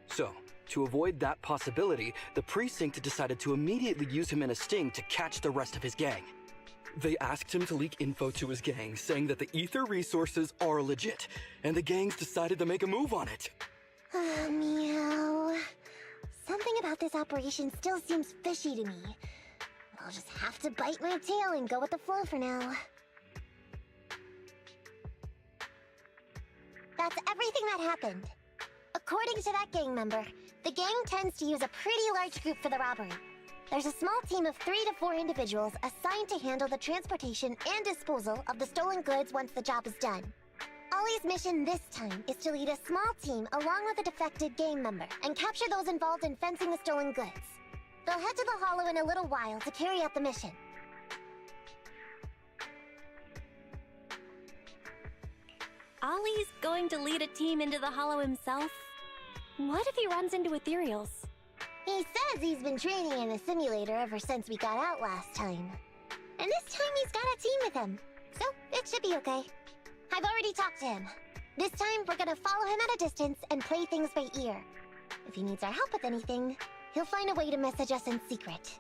So, to avoid that possibility, the Precinct decided to immediately use him in a sting to catch the rest of his gang. They asked him to leak info to his gang, saying that the ether resources are legit, and the gangs decided to make a move on it. Meow. Something about this operation still seems fishy to me. I'll just have to bite my tail and go with the flow for now. That's everything that happened. According to that gang member, the gang tends to use a pretty large group for the robbery. There's a small team of 3 to 4 individuals assigned to handle the transportation and disposal of the stolen goods once the job is done. Ollie's mission this time is to lead a small team along with a defected gang member and capture those involved in fencing the stolen goods. They'll head to the Hollow in a little while to carry out the mission. Ollie's going to lead a team into the Hollow himself? What if he runs into ethereals? He says he's been training in a simulator ever since we got out last time. And this time he's got a team with him, so it should be okay. I've already talked to him. This time we're gonna follow him at a distance and play things by ear. If he needs our help with anything, he'll find a way to message us in secret.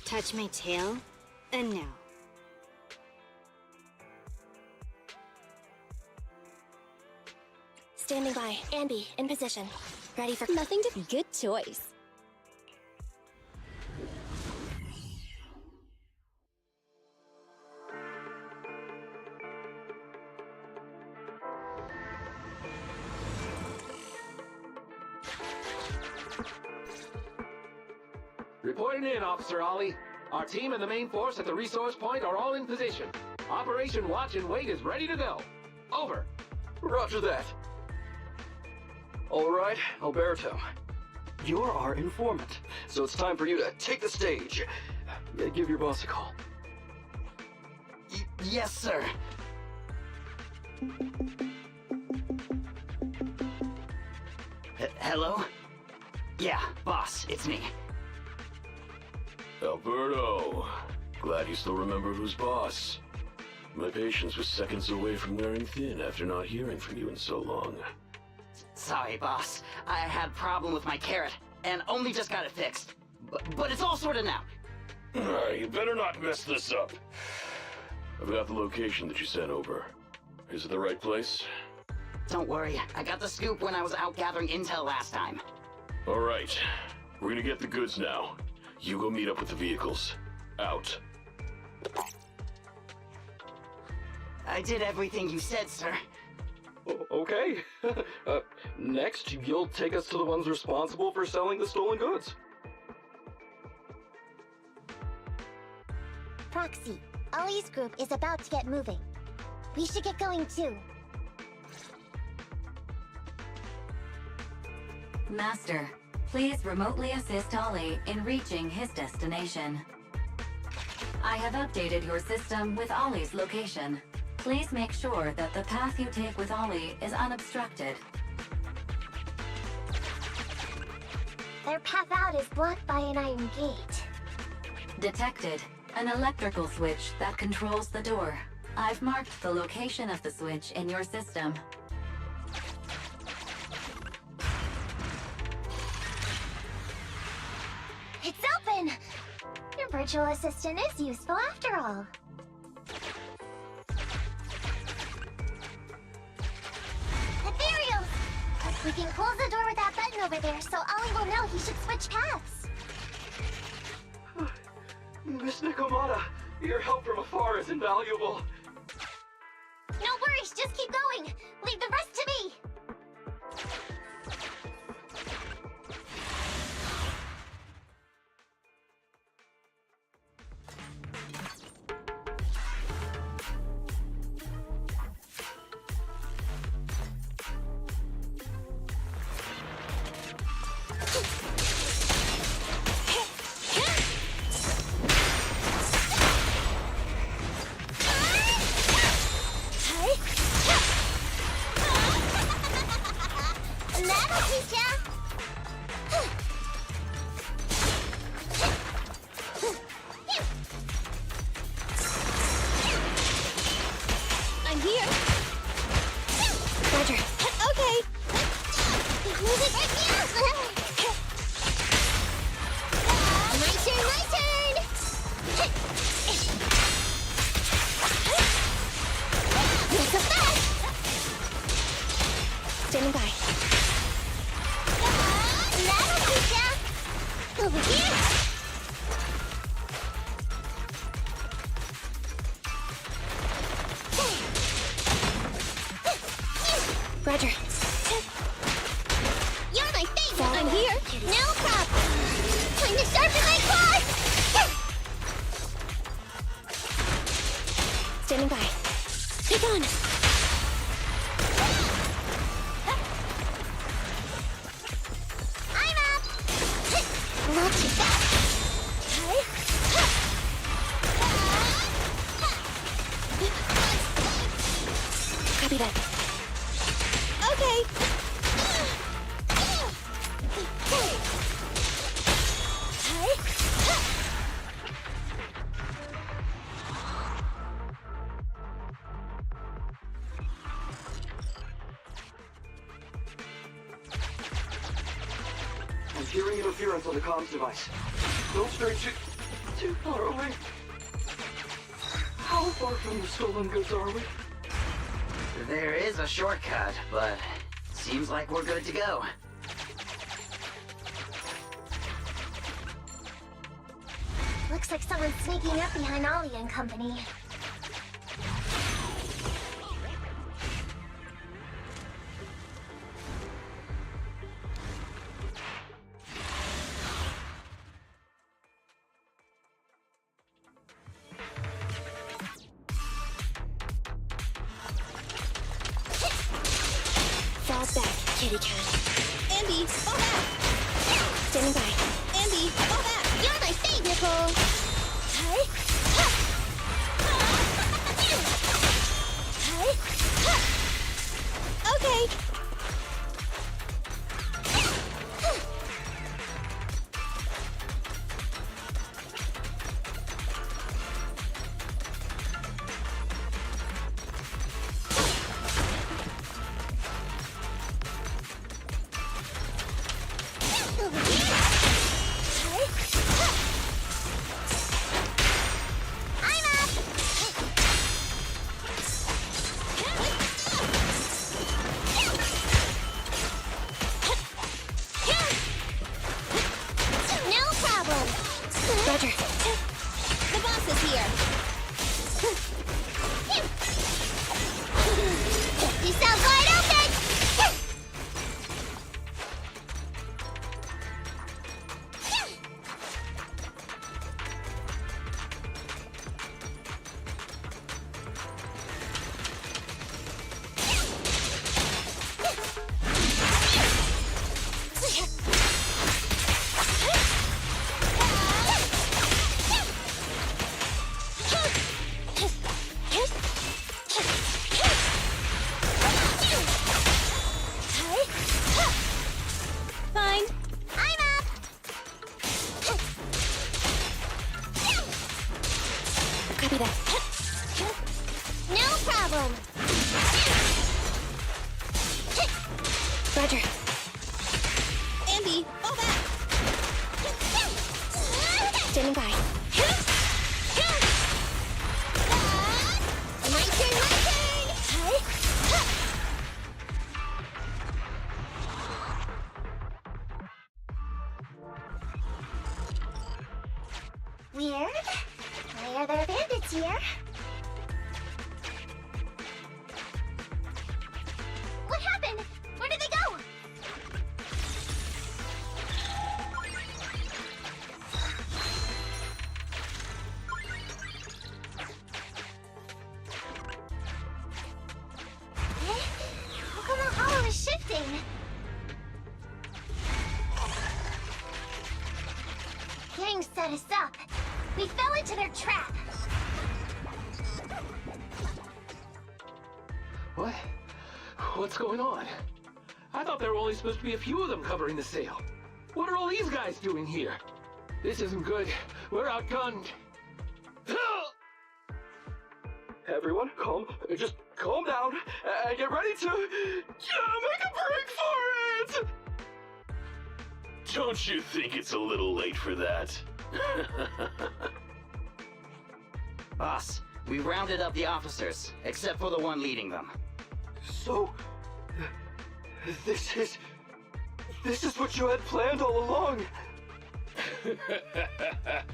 Touch my tail, and no. Standing by. Ambi, in position. Ready for nothing to... Good choice. Reporting in, Officer Ollie. Our team and the main force at the resource point are all in position. Operation Watch and Wait is ready to go. Over. Roger that. All right, Alberto. You're our informant, so it's time for you to take the stage. Give your boss a call. Yes, sir. Hello? Yeah, boss, it's me. Alberto, glad you still remember who's boss. My patience was seconds away from wearing thin after not hearing from you in so long. Sorry, boss. I had a problem with my carrot, and only just got it fixed. But it's all sorted now. You better not mess this up. I've got the location that you sent over. Is it the right place? Don't worry, I got the scoop when I was out gathering intel last time. All right, we're gonna get the goods now. You go meet up with the vehicles. Out. I did everything you said, sir. Okay. Next, you'll take us to the ones responsible for selling the stolen goods. Proxy, Ollie's group is about to get moving. We should get going too. Master, please remotely assist Ollie in reaching his destination. I have updated your system with Ollie's location. Please make sure that the path you take with Ollie is unobstructed. Their path out is blocked by an iron gate. Detected. An electrical switch that controls the door. I've marked the location of the switch in your system. It's open! Your virtual assistant is useful after all. Ethereals! We can close the door with that button over there so Ollie will know he should switch paths. Miss Nikomata, your help from afar is invaluable. No worries, just keep going. Leave the rest to me. That'll teach ya! I'm here. Roger. Okay. Music right here! My turn, my turn! Not so fast! Standing by. That'll teach ya! Over here! Roger. You're my favorite! I'm here. No problem! Time to sharpen my claws! Standing by. Take on. I'm up! Not too fast! Copy that. Okay. I'm hearing interference on the comms device. Don't stray too far away. How far from the stolen goods are we? There is a shortcut, but seems like we're good to go. Looks like someone's sneaking up behind Ollie and company. Falls back, kitty cat. Andy, fall back. Standing by. Andy, fall back. You're my fave, Nicole! Okay. Roger. The boss is here. You sound wide open! Copy that. No problem. Roger. Andy, fall back. Standing by. My turn, my turn! Weird. Why are there bandits here? What happened? Where did they go? How come the hollow is shifting? Gang set us up. We fell into their trap. What? What's going on? I thought there were only supposed to be a few of them covering the sale. What are all these guys doing here? This isn't good. We're outgunned. Everyone, just calm down and get ready to make a break for it! Don't you think it's a little late for that? Boss, we rounded up the officers, except for the one leading them. So, this is what you had planned all along?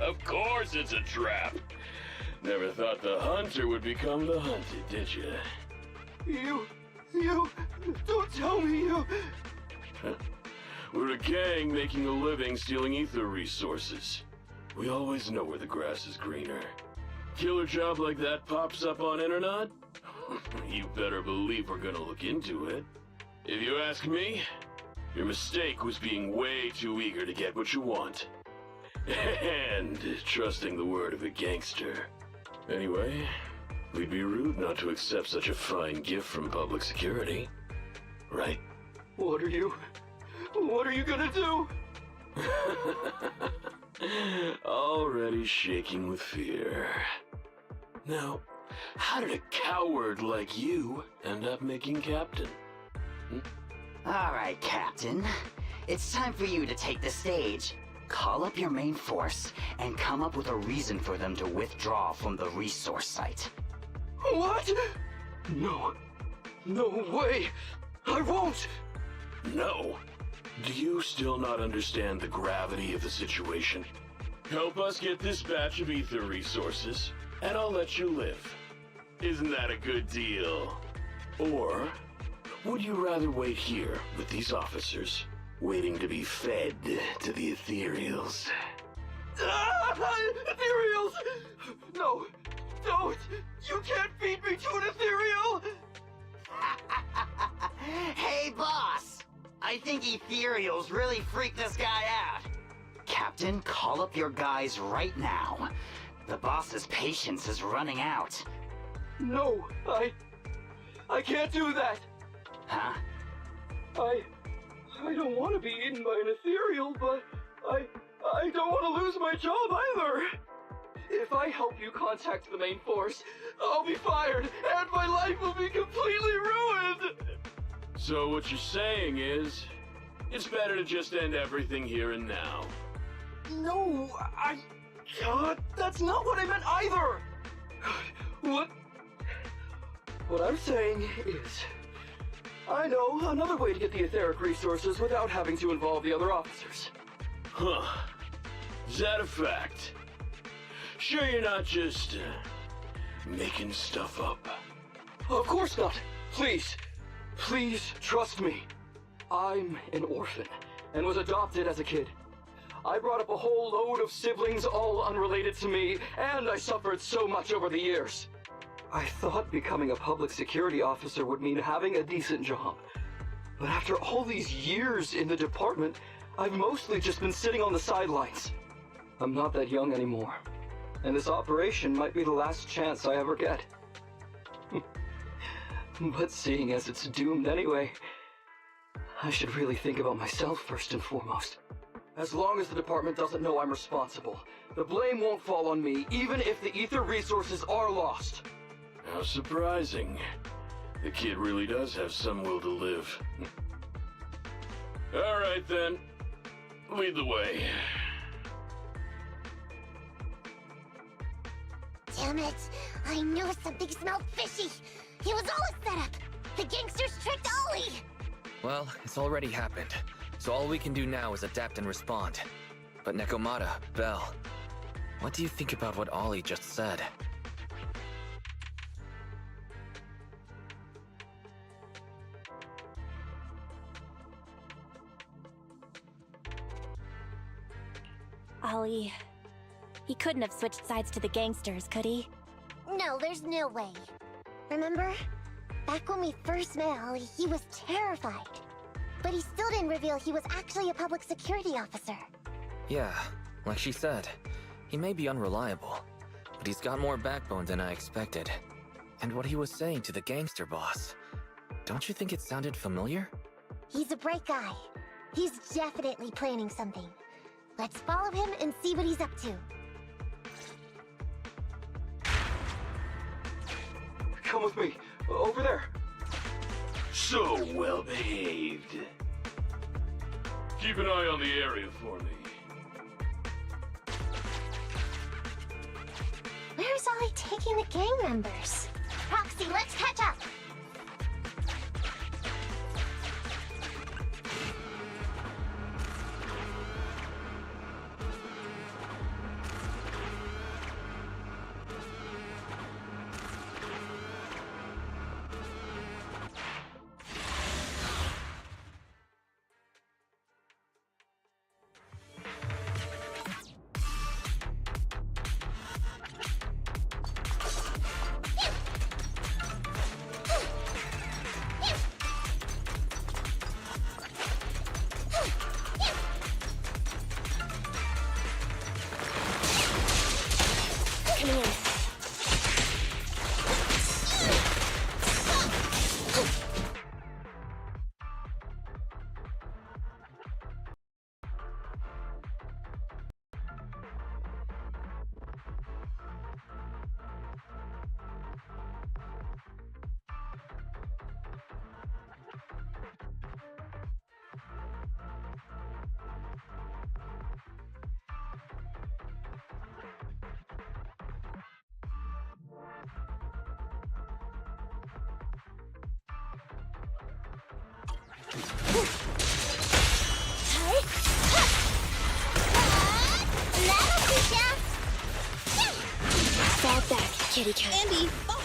Of course it's a trap. Never thought the hunter would become the hunted, did you? You, don't tell me you... We're a gang making a living stealing ether resources. We always know where the grass is greener. Killer job like that pops up on internet? You better believe we're gonna look into it. If you ask me, your mistake was being way too eager to get what you want. And trusting the word of a gangster. Anyway, we'd be rude not to accept such a fine gift from public security. Right? What are you gonna do? Already shaking with fear. Now, how did a coward like you end up making captain? All right, Captain. It's time for you to take the stage. Call up your main force and come up with a reason for them to withdraw from the resource site. What? No way! I won't! No? Do you still not understand the gravity of the situation? Help us get this batch of ether resources, and I'll let you live. Isn't that a good deal? Or would you rather wait here with these officers, waiting to be fed to the ethereals? Ethereals! No, don't! You can't feed me to an ethereal! Hey, boss! I think ethereals really freaked this guy out. Captain, call up your guys right now. The boss's patience is running out. No, I can't do that. Huh? I don't want to be eaten by an ethereal, but I don't want to lose my job either. If I help you contact the main force, I'll be fired, and my life will be completely ruined! So what you're saying is, it's better to just end everything here and now. No, that's not what I meant either! What I'm saying is, I know another way to get the etheric resources without having to involve the other officers. Huh. Is that a fact? Sure you're not just, making stuff up? Of course not. Please trust me. I'm an orphan, and was adopted as a kid. I brought up a whole load of siblings, all unrelated to me, and I suffered so much over the years. I thought becoming a public security officer would mean having a decent job. But after all these years in the department, I've mostly just been sitting on the sidelines. I'm not that young anymore, and this operation might be the last chance I ever get. But seeing as it's doomed anyway, I should really think about myself first and foremost. As long as the department doesn't know I'm responsible, the blame won't fall on me, even if the ether resources are lost. How surprising. The kid really does have some will to live. All right, then. Lead the way. Damn it! I knew something smelled fishy! It was all a setup! The gangsters tricked Ollie! Well, it's already happened, so all we can do now is adapt and respond. But Nekomata, Belle, what do you think about what Ollie just said? Ollie... He couldn't have switched sides to the gangsters, could he? No, there's no way. Remember? Back when we first met Ollie, he was terrified. But he still didn't reveal he was actually a public security officer. Yeah, like she said, he may be unreliable, but he's got more backbone than I expected. And what he was saying to the gangster boss, don't you think it sounded familiar? He's a bright guy. He's definitely planning something. Let's follow him and see what he's up to. Come with me. Over there. So well behaved. Keep an eye on the area for me. Where's Ollie taking the gang members? Roxy, let's catch up! Fall back, kitty cat. Andy, fall back!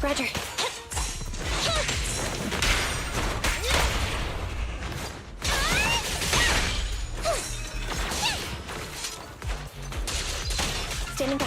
Roger. Standing by.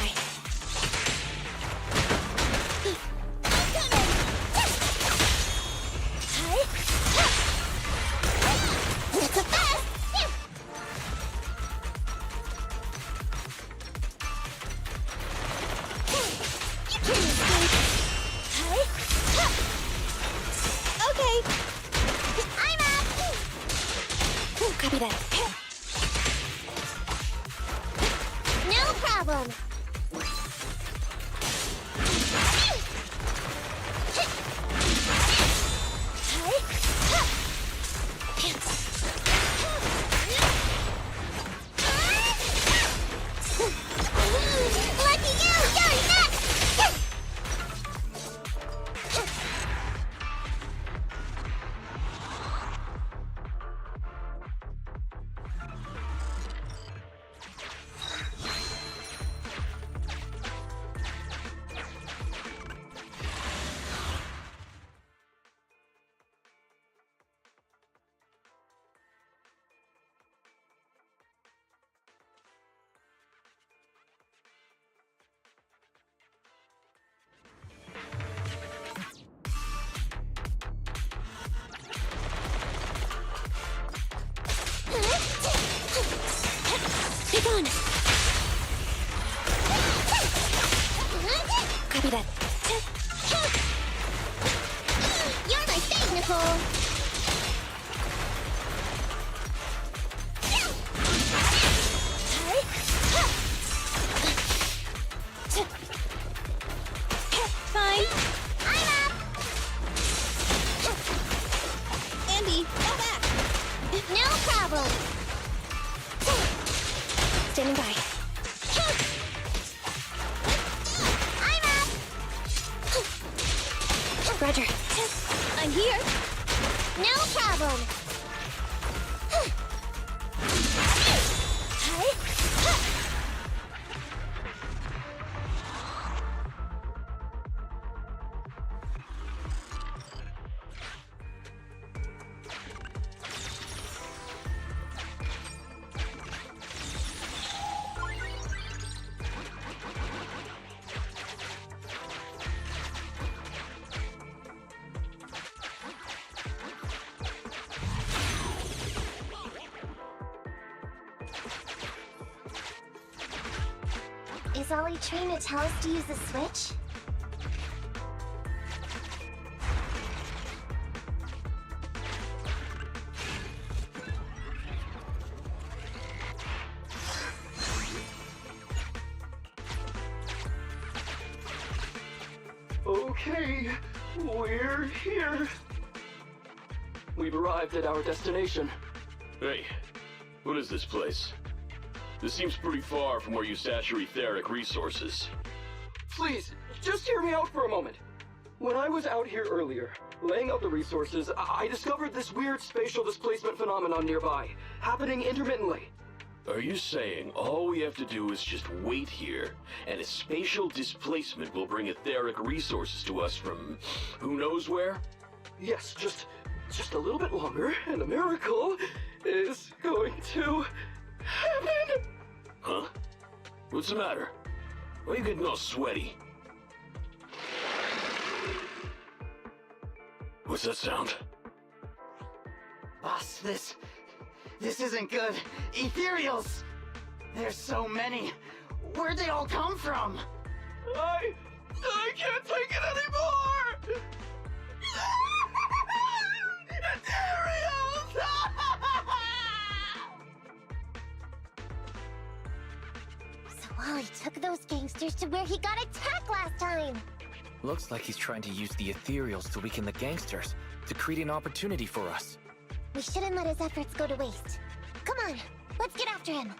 Copy that. No problem. Lucky you! You're next! pull. Fine. I'm up. Andy, go back. No problem. Standing by. I'm up. Roger. I'm here. No problem. Is Ollie trying to tell us to use the switch? Okay, we're here. We've arrived at our destination. Hey, what is this place? This seems pretty far from where you stash your etheric resources. Please, just hear me out for a moment. When I was out here earlier, laying out the resources, I discovered this weird spatial displacement phenomenon nearby, happening intermittently. Are you saying all we have to do is just wait here, and a spatial displacement will bring etheric resources to us from who knows where? Yes, just a little bit longer, and a miracle is going to happen! Huh? What's the matter? Why are you getting all sweaty? What's that sound? Boss, this isn't good. Ethereals! There's so many. Where'd they all come from? I can't take it anymore! Ethereals! So Ollie took those gangsters to where he got attacked last time. Looks like he's trying to use the ethereals to weaken the gangsters, to create an opportunity for us. We shouldn't let his efforts go to waste. Come on, let's get after him.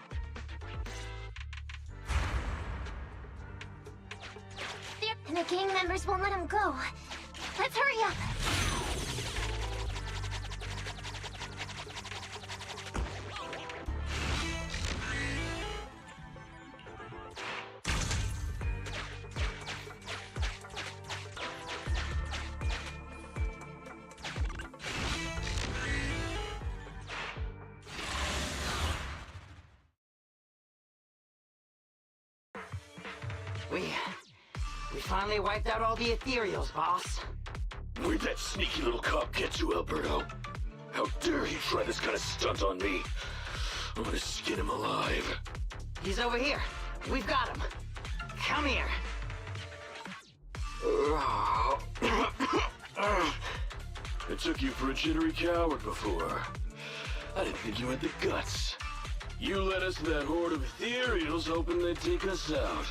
And the gang members won't let him go. Let's hurry up. We finally wiped out all the ethereals, boss. Where'd that sneaky little cop get to, Alberto? How dare he try this kind of stunt on me? I'm gonna skin him alive. He's over here. We've got him. Come here. I took you for a jittery coward before. I didn't think you had the guts. You led us to that horde of ethereals hoping they'd take us out.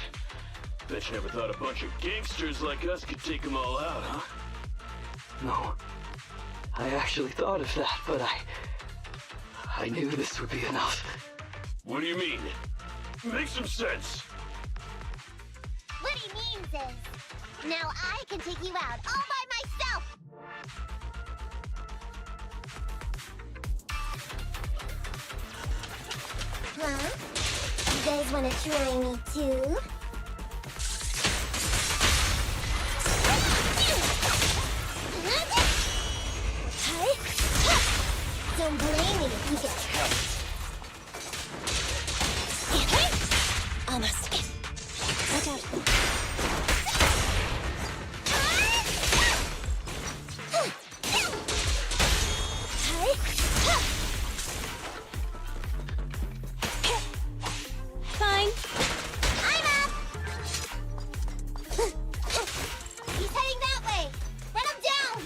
Bet you never thought a bunch of gangsters like us could take them all out, huh? No. I actually thought of that, but I knew this would be enough. What do you mean? Make some sense. What he means is, now I can take you out all by myself. Huh? You guys want to try me too? Don't blame me if you get hurt. Almost. Watch out. Fine. I'm up. He's heading that way. Run him down.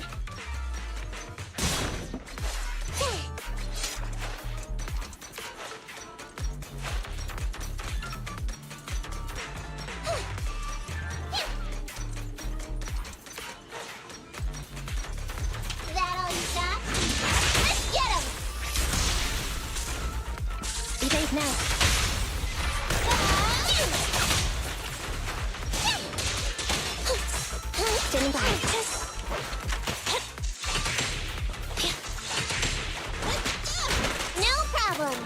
Now. Standing by. No problem.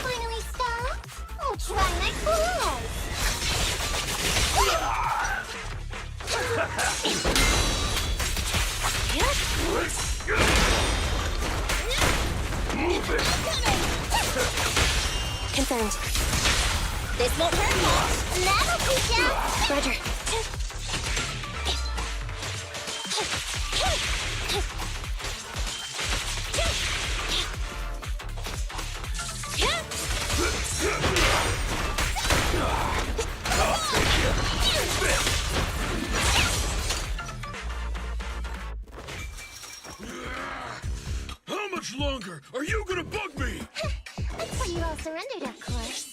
Finally stop. Oh, try my claws. Move it! Confirmed. This won't hurt me. That'll teach ya. Roger. How much longer are you gonna bug me? Until you all surrendered, of course.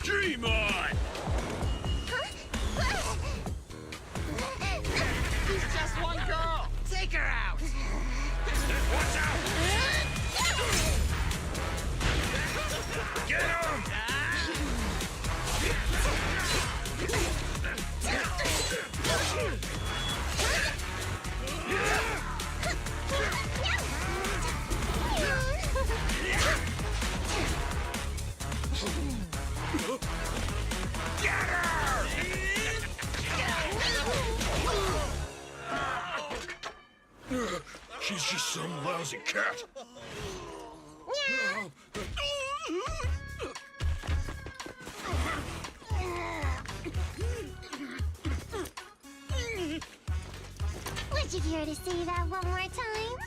Dream on! He's just one girl. Take her out. Watch out! Get him! Get her! She's just some lousy cat. Would you care to say that one more time?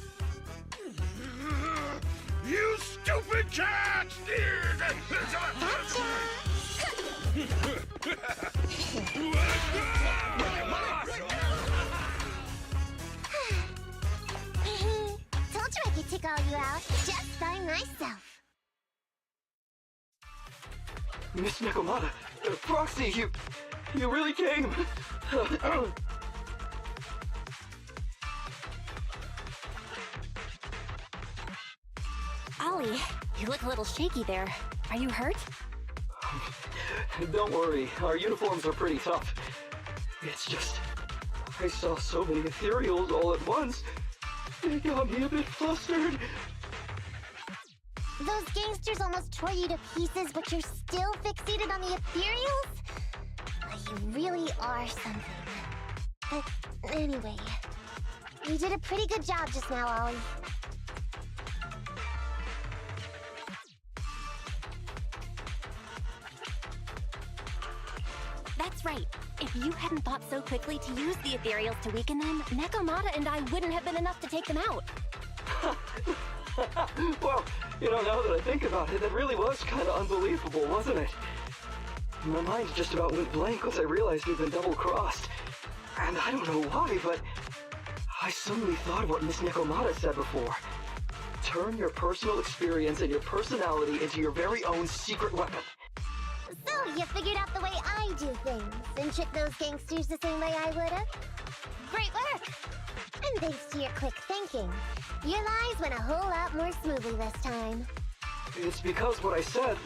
You stupid cat! Told you I could take all you out just by myself. Miss Nekomata, Proxy, you really came. Ollie, you look a little shaky there. Are you hurt? Don't worry, our uniforms are pretty tough. It's just, I saw so many ethereals all at once. It got me a bit flustered. Those gangsters almost tore you to pieces, but you're still fixated on the ethereals? You really are something. But anyway, you did a pretty good job just now, Ollie. That's right. If you hadn't thought so quickly to use the ethereals to weaken them, Nekomata and I wouldn't have been enough to take them out. Well, now that I think about it, that really was kind of unbelievable, wasn't it? My mind just about went blank once I realized we'd been double-crossed. And I don't know why, but I suddenly thought of what Miss Nekomata said before. Turn your personal experience and your personality into your very own secret weapon. So, you figured out the way I do things, and tricked those gangsters the same way I would've? Great work! And thanks to your quick thinking, your lies went a whole lot more smoothly this time. It's because what I said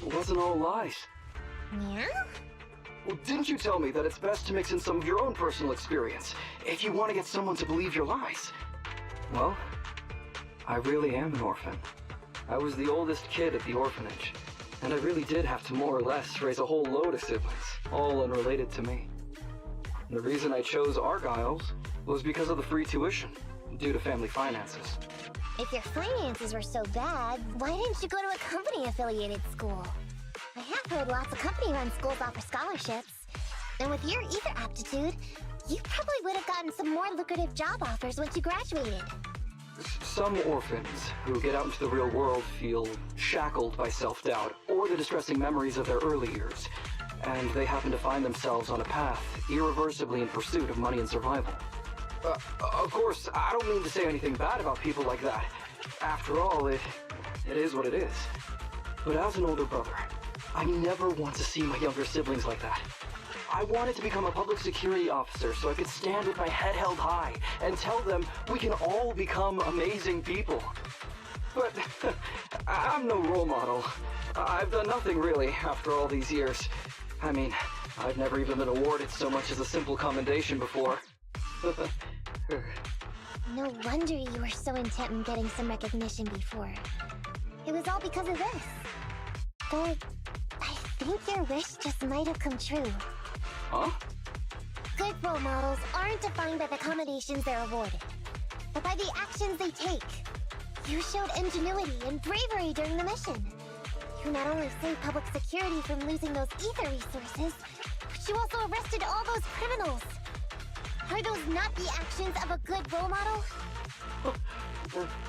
wasn't all lies. Yeah? Well, didn't you tell me that it's best to mix in some of your own personal experience if you want to get someone to believe your lies? Well, I really am an orphan. I was the oldest kid at the orphanage, and I really did have to more or less raise a whole load of siblings, all unrelated to me. And the reason I chose Argyle's was because of the free tuition, due to family finances. If your finances were so bad, why didn't you go to a company-affiliated school? I have heard lots of company-run schools offer scholarships. And with your ether aptitude, you probably would have gotten some more lucrative job offers once you graduated. Some orphans who get out into the real world feel shackled by self-doubt or the distressing memories of their early years, and they happen to find themselves on a path irreversibly in pursuit of money and survival. Of course, I don't mean to say anything bad about people like that. After all, it is what it is. But as an older brother, I never want to see my younger siblings like that. I wanted to become a public security officer so I could stand with my head held high and tell them we can all become amazing people. But I'm no role model. I've done nothing really after all these years. I mean, I've never even been awarded so much as a simple commendation before. No wonder you were so intent on getting some recognition before. It was all because of this. But I think your wish just might have come true. Huh? Good role models aren't defined by the accommodations they're awarded, but by the actions they take. You showed ingenuity and bravery during the mission. You not only saved public security from losing those ether resources, but you also arrested all those criminals. Are those not the actions of a good role model?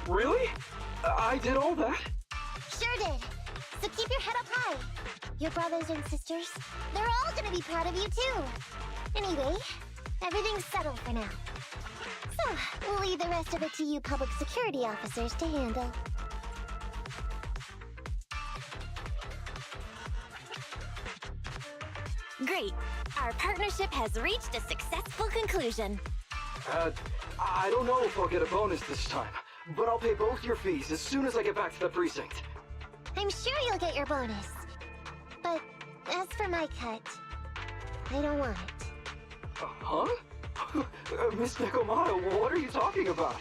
Really? I did all that? Sure did. So keep your head up high. Your brothers and sisters, they're all gonna be proud of you too. Anyway, everything's settled for now. So, we'll leave the rest of it to you public security officers to handle. Great. Our partnership has reached a successful conclusion. I don't know if I'll get a bonus this time, but I'll pay both your fees as soon as I get back to the precinct. I'm sure you'll get your bonus. But as for my cut, I don't want it. Huh? Miss Nekomata, what are you talking about?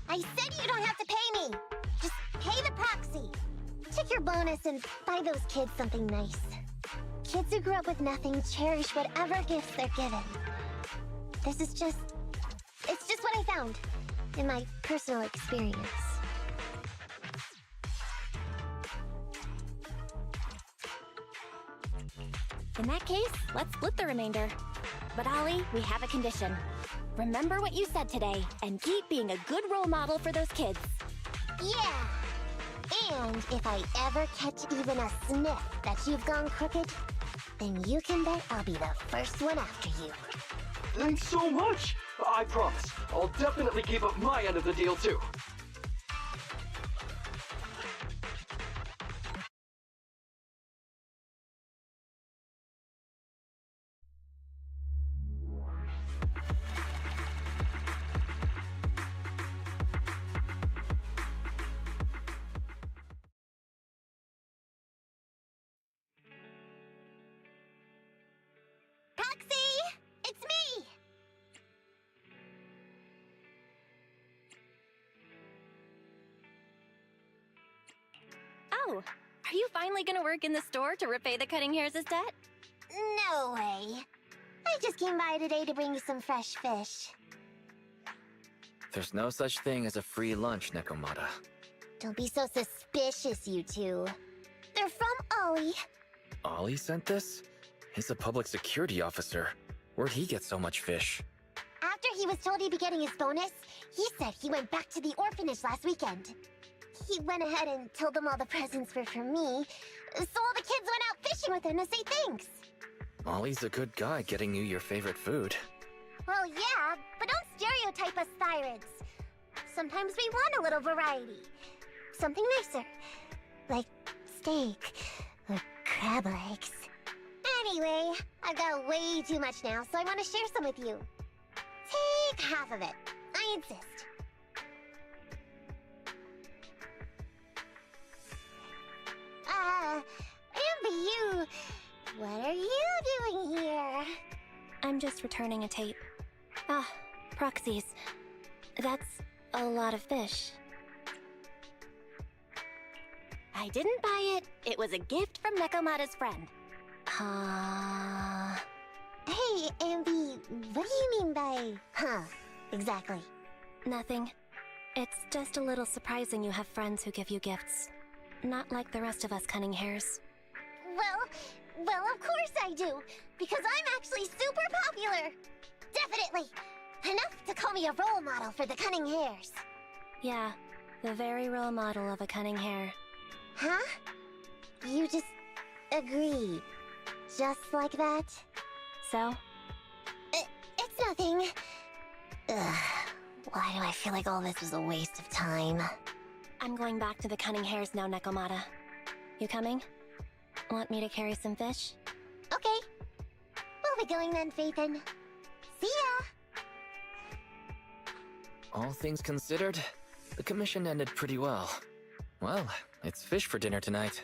I said you don't have to pay me! Just pay the proxy! Take your bonus and buy those kids something nice. Kids who grew up with nothing cherish whatever gifts they're given. This is just... it's just what I found in my personal experience. In that case, let's split the remainder. But Ollie, we have a condition. Remember what you said today, and keep being a good role model for those kids. Yeah! And if I ever catch even a sniff that you've gone crooked, then you can bet I'll be the first one after you. Thanks so much! I promise, I'll definitely keep up my end of the deal too. Oh, are you finally gonna work in the store to repay the Cutting Hairs' debt? No way. I just came by today to bring you some fresh fish. There's no such thing as a free lunch, Nekomata. Don't be so suspicious, you two. They're from Ollie. Ollie sent this? He's a public security officer. Where'd he get so much fish? After he was told he'd be getting his bonus, he said he went back to the orphanage last weekend. He went ahead and told them all the presents were for me, so all the kids went out fishing with him to say thanks. Ollie's a good guy getting you your favorite food. Well, yeah, but don't stereotype us Thyrids. Sometimes we want a little variety. Something nicer. Like steak or crab legs. Anyway, I've got way too much now, so I want to share some with you. Take half of it. I insist. Amber, what are you doing here? I'm just returning a tape. Ah, proxies. That's a lot of fish. I didn't buy it. It was a gift from Nekomata's friend. Hey, Ambi, what do you mean by, exactly? Nothing. It's just a little surprising you have friends who give you gifts. Not like the rest of us Cunning Hairs. Well, of course I do, because I'm actually super popular. Definitely. Enough to call me a role model for the Cunning Hairs. Yeah, the very role model of a Cunning Hair. Huh? You just agreed. Just like that? So? It's nothing. Ugh, why do I feel like all this was a waste of time? I'm going back to the Cunning Hairs now, Nekomata. You coming? Want me to carry some fish? Okay. We'll be going then, Phaethon. See ya! All things considered, the commission ended pretty well. Well, it's fish for dinner tonight.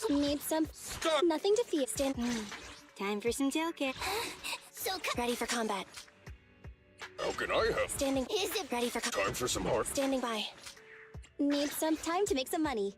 Need some. Stop. Nothing to fear. Time for some tail care. Ready for combat. How can I help? Standing. Is it ready for Time for some heart. Standing by. Need some time to make some money.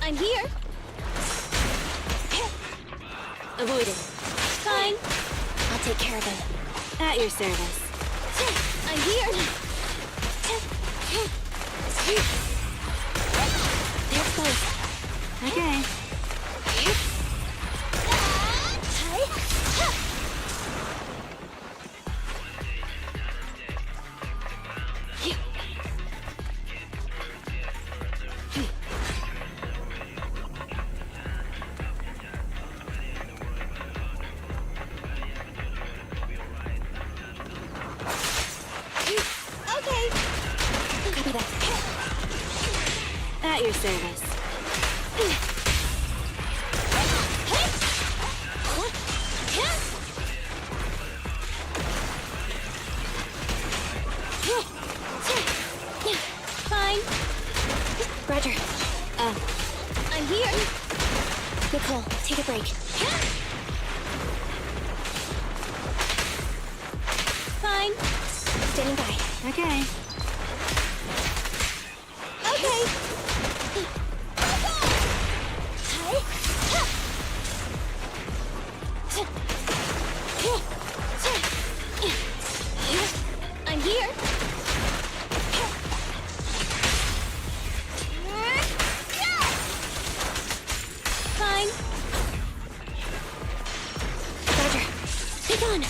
I'm here. Avoided. Fine. I'll take care of him. At your service. I'm here. There's both. Okay. Okay. Copy that. At your service. Fine. Roger. I'm here. Good call. Take a break. Fine. Standing by. Okay. Okay. I'm here. Fine. Roger. Take on.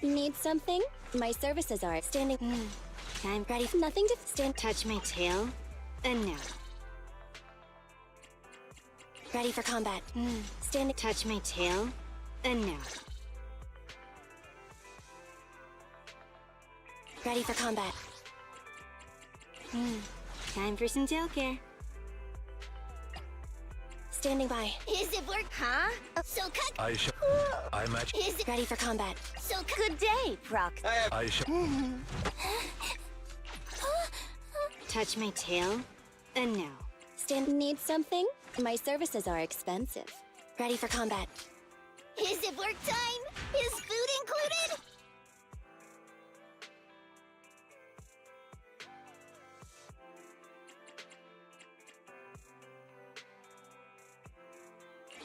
Need something? My services are standing. I'm ready for nothing to stand. Touch my tail, and now. Ready for combat. Standing. Touch my tail, and now. Ready for combat. Time for some tail care. Standing by. Is it work? Huh? So I'm at. Is it ready for combat? So good day, Prox. Touch my tail, and now. Need something? My services are expensive. Ready for combat. Is it work time? Is food included?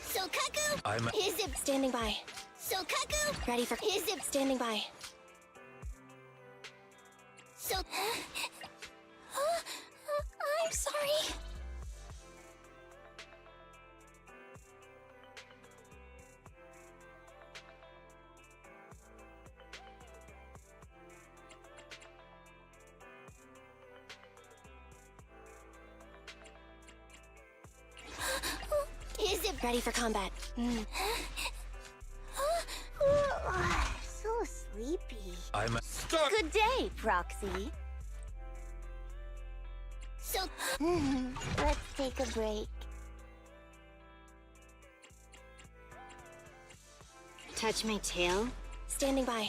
So Kaku? Is it standing by? So Kaku? Ready for Is it standing by? So I'm sorry. Is it ready for combat? So sleepy. I'm stuck. Good day, Proxy. So, let's take a break. Touch my tail. Standing by.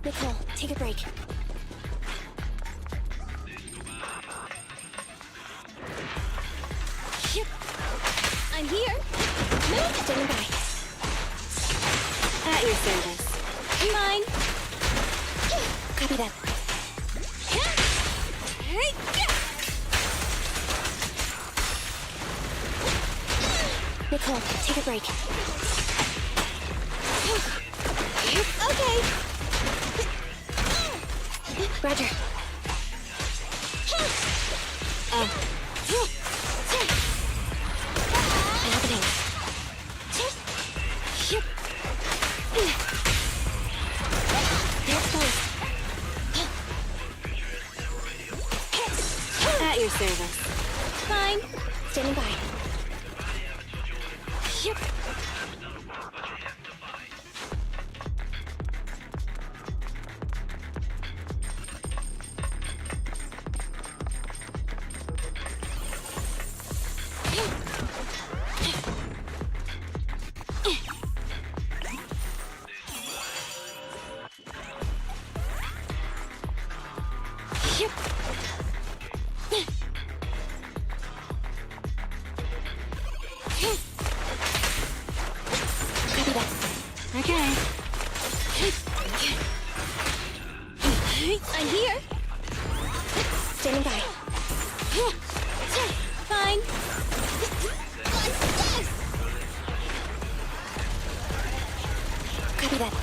Nicole, take a break. I'm here. Move. Standing by. At your service. Mine. Copy that. Nicole, take a break. Okay. Roger. Happening. They're close. At your service. Fine. Standing by. Okay. I'm here. Standing by. Fine. Copy that.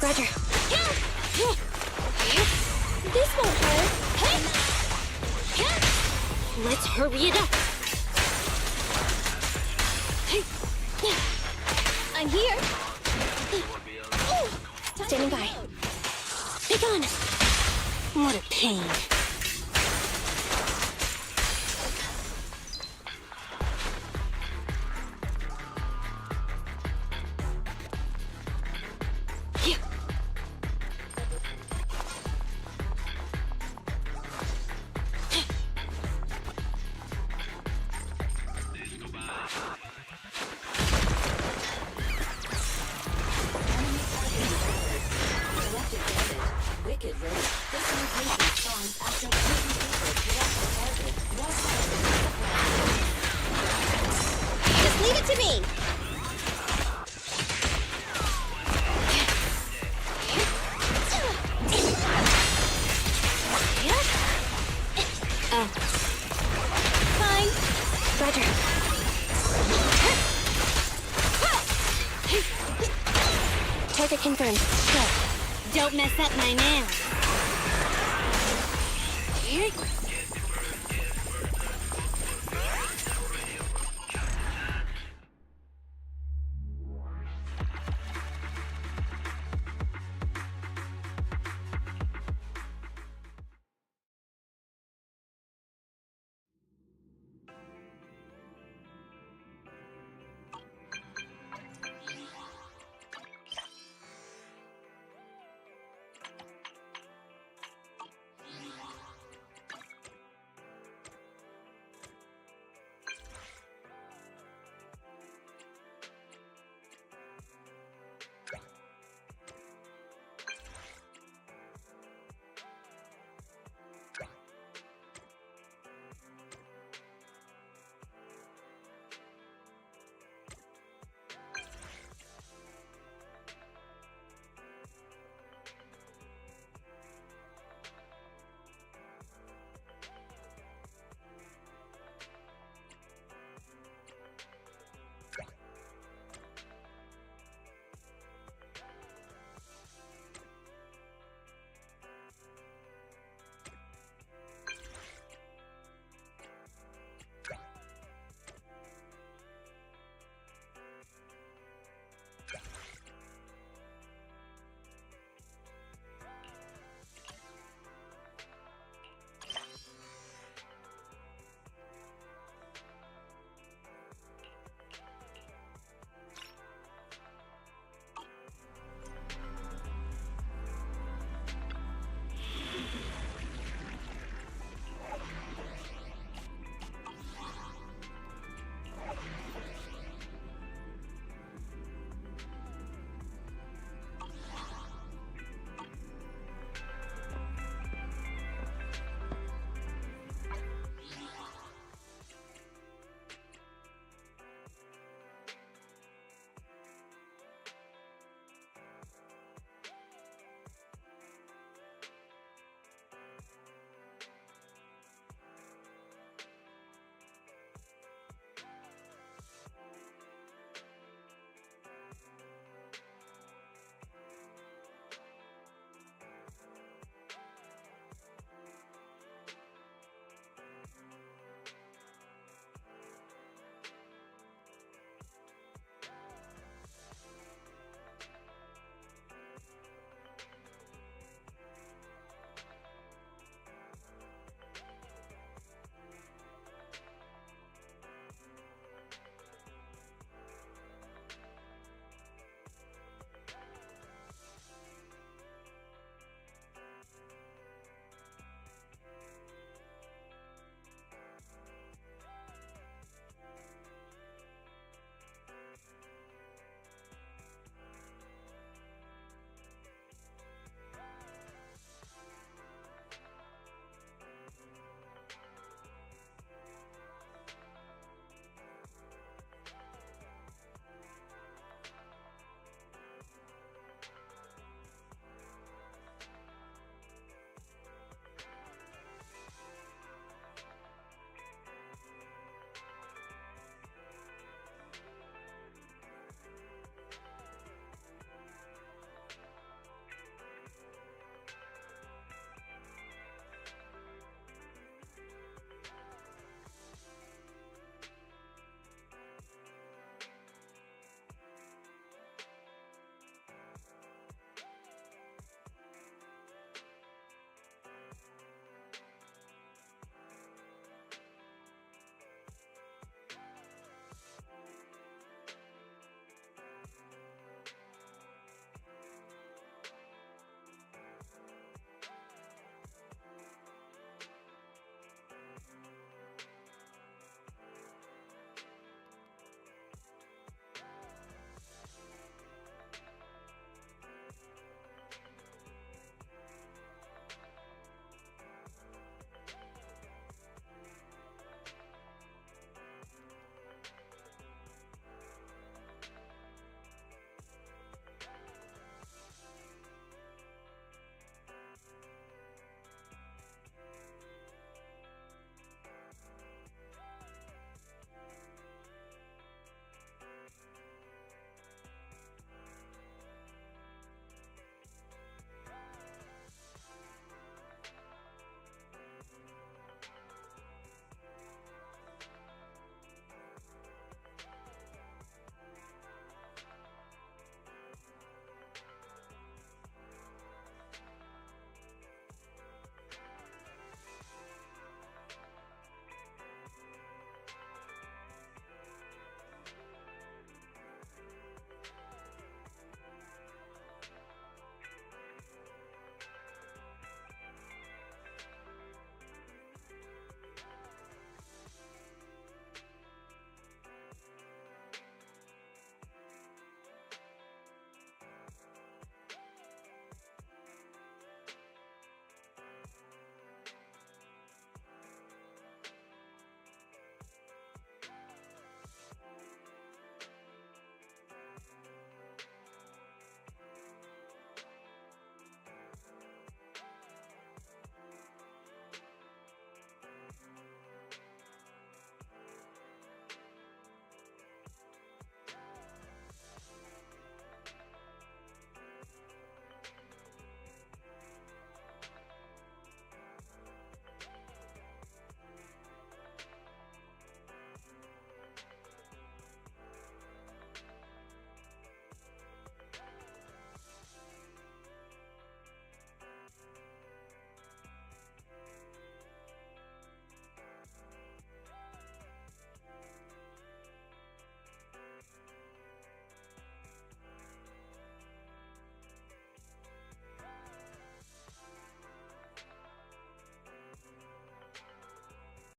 Roger. This won't hurt. Let's hurry it up. I'm here. Standing by. Be gone. What a pain. Wicked Raid. This mutation spawns after taking people correct the target. Just leave it to me. Fine. Roger. Target confirmed. Go. Don't mess up my nails.